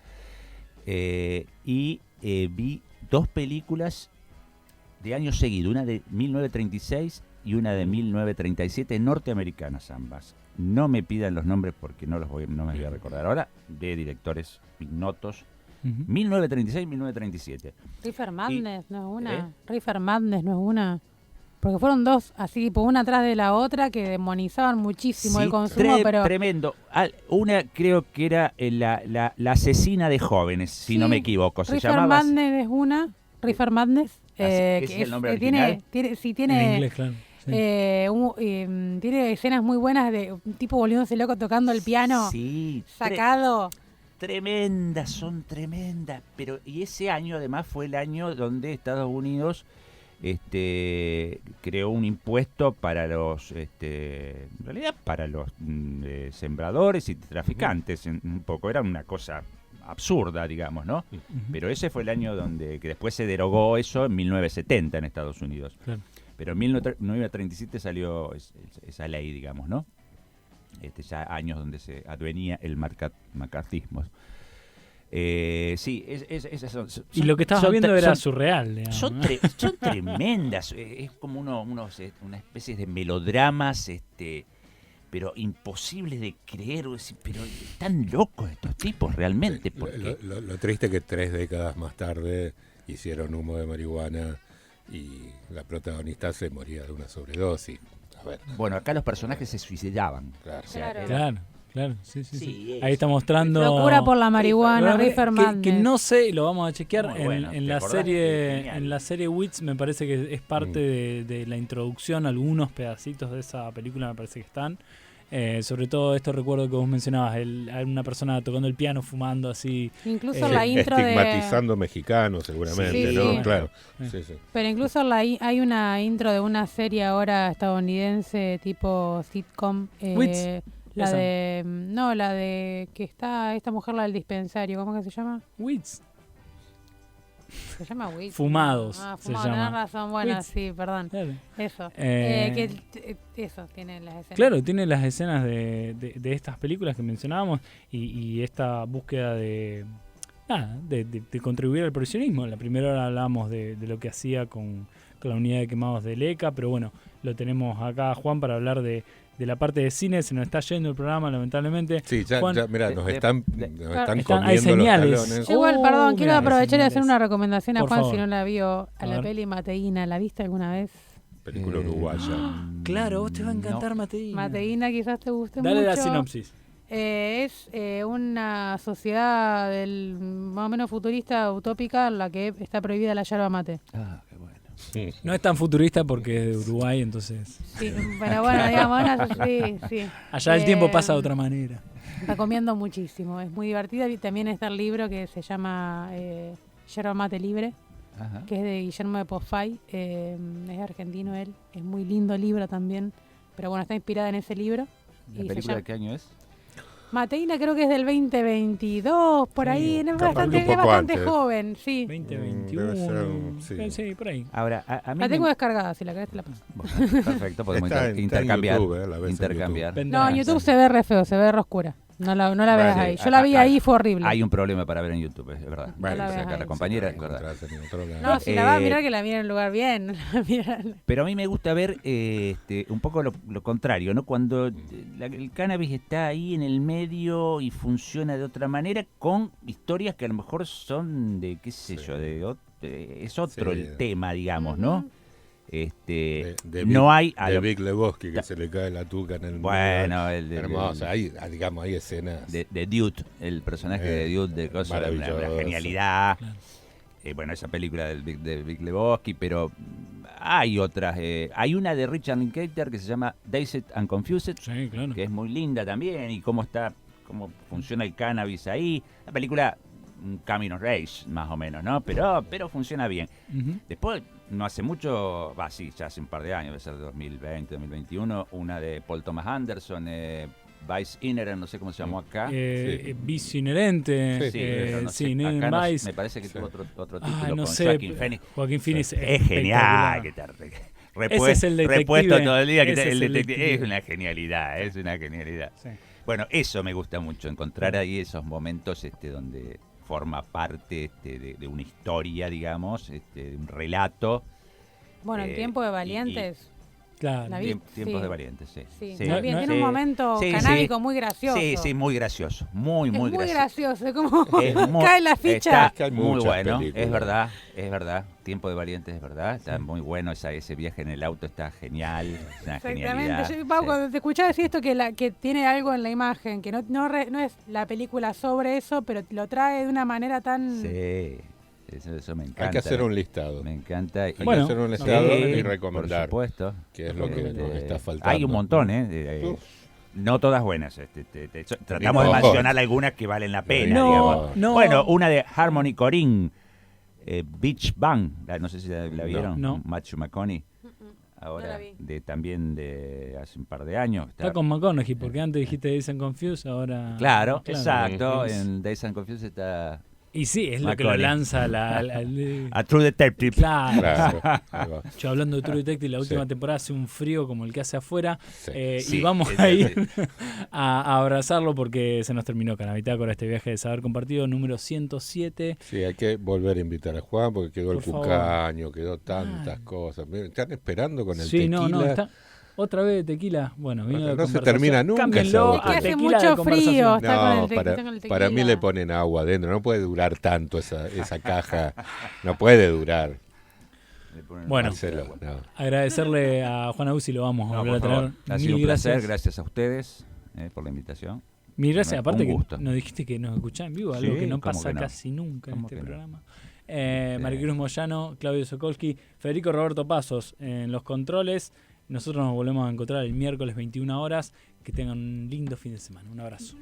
Vi 2 películas de año seguido, una de 1936 y una de 1937, norteamericanas ambas. No me pidan los nombres porque no me voy a recordar ahora, de directores ignotos. 1936 y 1937. Reefer Madness no es una. Reefer Madness no es una. Porque fueron 2 así, tipo una atrás de la otra, que demonizaban muchísimo el consumo, pero... Tremendo. Una creo que era la asesina de jóvenes, si no me equivoco. Se Reefer llamaba... Madness es una. Reefer Madness. ¿Es el nombre original? Tiene En inglés, claro. Sí. Tiene escenas muy buenas de un tipo volviéndose loco tocando el piano. Sí. Sacado. Tremendas, son tremendas. Pero y ese año además fue el año donde Estados Unidos creó un impuesto para los, en realidad para los sembradores y traficantes. Un poco era una cosa absurda, digamos, ¿no? Pero ese fue el año que después se derogó eso en 1970 en Estados Unidos. Claro. Pero en 1937 salió esa ley, digamos, ¿no? Ya años donde se advenía el macartismo. Sí, esas son, y lo que estabas viendo era surreal, digamos, son tremendas. Es como una especie de melodramas, pero imposibles de creer, pero están locos estos tipos realmente. Sí, porque... lo triste es que 3 décadas más tarde hicieron Humo de marihuana y la protagonista se moría de una sobredosis. A ver. Bueno, acá los personajes se suicidaban. Claro, sí. Ahí está mostrando... Locura por la marihuana, Reefer Madness. Que no sé, lo vamos a chequear en la serie Wits, me parece que es parte de la introducción, algunos pedacitos de esa película me parece que están. Sobre todo esto recuerdo que vos mencionabas, una persona tocando el piano, fumando así. Incluso la intro estigmatizando mexicanos seguramente, ¿no? Sí. Claro. Sí. Pero incluso hay una intro de una serie ahora estadounidense tipo sitcom. La de que está esta mujer, la del dispensario, ¿cómo que se llama? Wits. Se llama Wits. Fumados. Fumados, tenés razón, bueno, Wits. Sí, perdón. Claro. Eso. Eso, tiene las escenas. Claro, tiene las escenas de estas películas que mencionábamos y esta búsqueda de contribuir al profesionismo. En la primera hora hablábamos de lo que hacía con la unidad de quemados del ECA, pero bueno, lo tenemos acá, Juan, para hablar de la parte de cine. Se nos está yendo el programa, lamentablemente. Sí, Juan, ya mirá, nos están comiendo hay señales. los talones. Yo igual, perdón, quiero aprovechar y hacer una recomendación a Por Juan, favor. si no la vio, a la ver. peli Mateína. ¿La viste alguna vez? Película uruguaya. Claro, vos te va a encantar Mateína. Mateína quizás te guste Dale mucho. la sinopsis. Es una sociedad más o menos futurista, utópica, en la que está prohibida la yerba mate. Ah, qué bueno. No es tan futurista porque es de Uruguay, entonces... Sí, pero bueno, digamos, sí. Allá el tiempo pasa de otra manera. Recomiendo muchísimo, es muy divertida. Y también está el libro que se llama Yerba Mate Libre, que es de Guillermo de Poffay. Es argentino él, es muy lindo libro también, pero bueno, está inspirada en ese libro. ¿La película de qué año es? Mateína creo que es del 2022, por ahí, es bastante joven, sí. 2021, sí, por ahí. Ahora, a mí la tengo descargada, si la querés te la paso. Bueno, perfecto, podemos intercambiar. Está en YouTube, la ves intercambiar. No, en YouTube se ve re feo, se ve re oscura. No la veas ahí. Yo la vi ahí y fue horrible. Hay un problema para ver en YouTube, es verdad. Bueno, Acá la compañera, es verdad. No, si la vas a mirar, que la mira en un lugar bien. Pero a mí me gusta ver un poco lo contrario, ¿no? Cuando el cannabis está ahí en el medio y funciona de otra manera, con historias que a lo mejor son de, qué sé yo, es otro el tema, digamos, ¿no? No hay de Big Lebowski, que se le cae la tuca en el bueno, hermoso, hay escenas de Dude, el personaje de Dude, de cosas, maravilloso. la genialidad. Bueno, esa película del Big Lebowski, pero hay otras. Hay una de Richard Linklater que se llama Dazed and Confused, que es muy linda también, y cómo funciona el cannabis ahí. La película un coming of age, más o menos, ¿no? Pero funciona bien. Después, no hace mucho, ya hace un par de años, debe ser 2020, 2021, una de Paul Thomas Anderson, Vice Inherent, no sé cómo se llamó acá. Vice Inherente. Vice. Me parece que tuvo otro título no con sé, Joaquin Phoenix. Joaquin Phoenix es genial. Ese es el detective. Repuesto todo el día. Es una genialidad, es una genialidad. Sí. Bueno, eso me gusta mucho, encontrar ahí esos momentos donde forma parte de una historia, digamos, de un relato. Bueno, en Tiempo de Valientes. Claro, tiempos de Valientes, sí. También tiene un momento canábico muy gracioso. Sí, muy gracioso. Muy gracioso. Es como cae la ficha. Está muy bueno, películas. Es verdad. Tiempo de Valientes, es verdad. Está muy bueno, ese viaje en el auto está genial. Es una genialidad. Pau, cuando te escuchaba decir esto, que tiene algo en la imagen, que no es la película sobre eso, pero lo trae de una manera tan... Sí. Eso me encanta. Hay que hacer un listado. Me encanta. Hay que hacer un listado y recomendar. Por supuesto. Que es lo que nos está faltando. Hay un montón, no todas buenas. Tratamos de mencionar algunas que valen la pena, digamos. Bueno, una de Harmony Korine, Beach Bang, no sé si la vieron. No. Matthew McConaughey. Ahora, también de hace un par de años. Está con McConaughey, porque antes dijiste Days and Confused, ahora... Claro. Exacto. En Days and Confused está... Y sí, es lo que lo lanza a True Detective. Claro. Yo hablando de True Detective, la última temporada hace un frío como el que hace afuera. Y vamos a ir a abrazarlo porque se nos terminó Canabitácora, este viaje de saber compartido número 107. Sí, hay que volver a invitar a Juan porque quedó el cucaño, quedó tantas cosas. Están esperando con el tequila. No, está... Otra vez tequila, bueno, vino de no se termina nunca. Cámbienlo a hace tequila mucho de frío. No, para mí le ponen agua adentro. No puede durar tanto esa caja. No puede durar. Bueno, Marcelo, agradecerle a Juan Ausi, lo vamos a volver a traer. Ha sido un placer, gracias a ustedes por la invitación. Mil gracias, aparte que gusto. nos dijiste que nos escuchás en vivo, algo que no pasa casi nunca en este programa. Maricruz Moyano, Claudio Sokolsky, Federico Roberto Pasos en los controles. Nosotros nos volvemos a encontrar el miércoles 21 horas. Que tengan un lindo fin de semana. Un abrazo.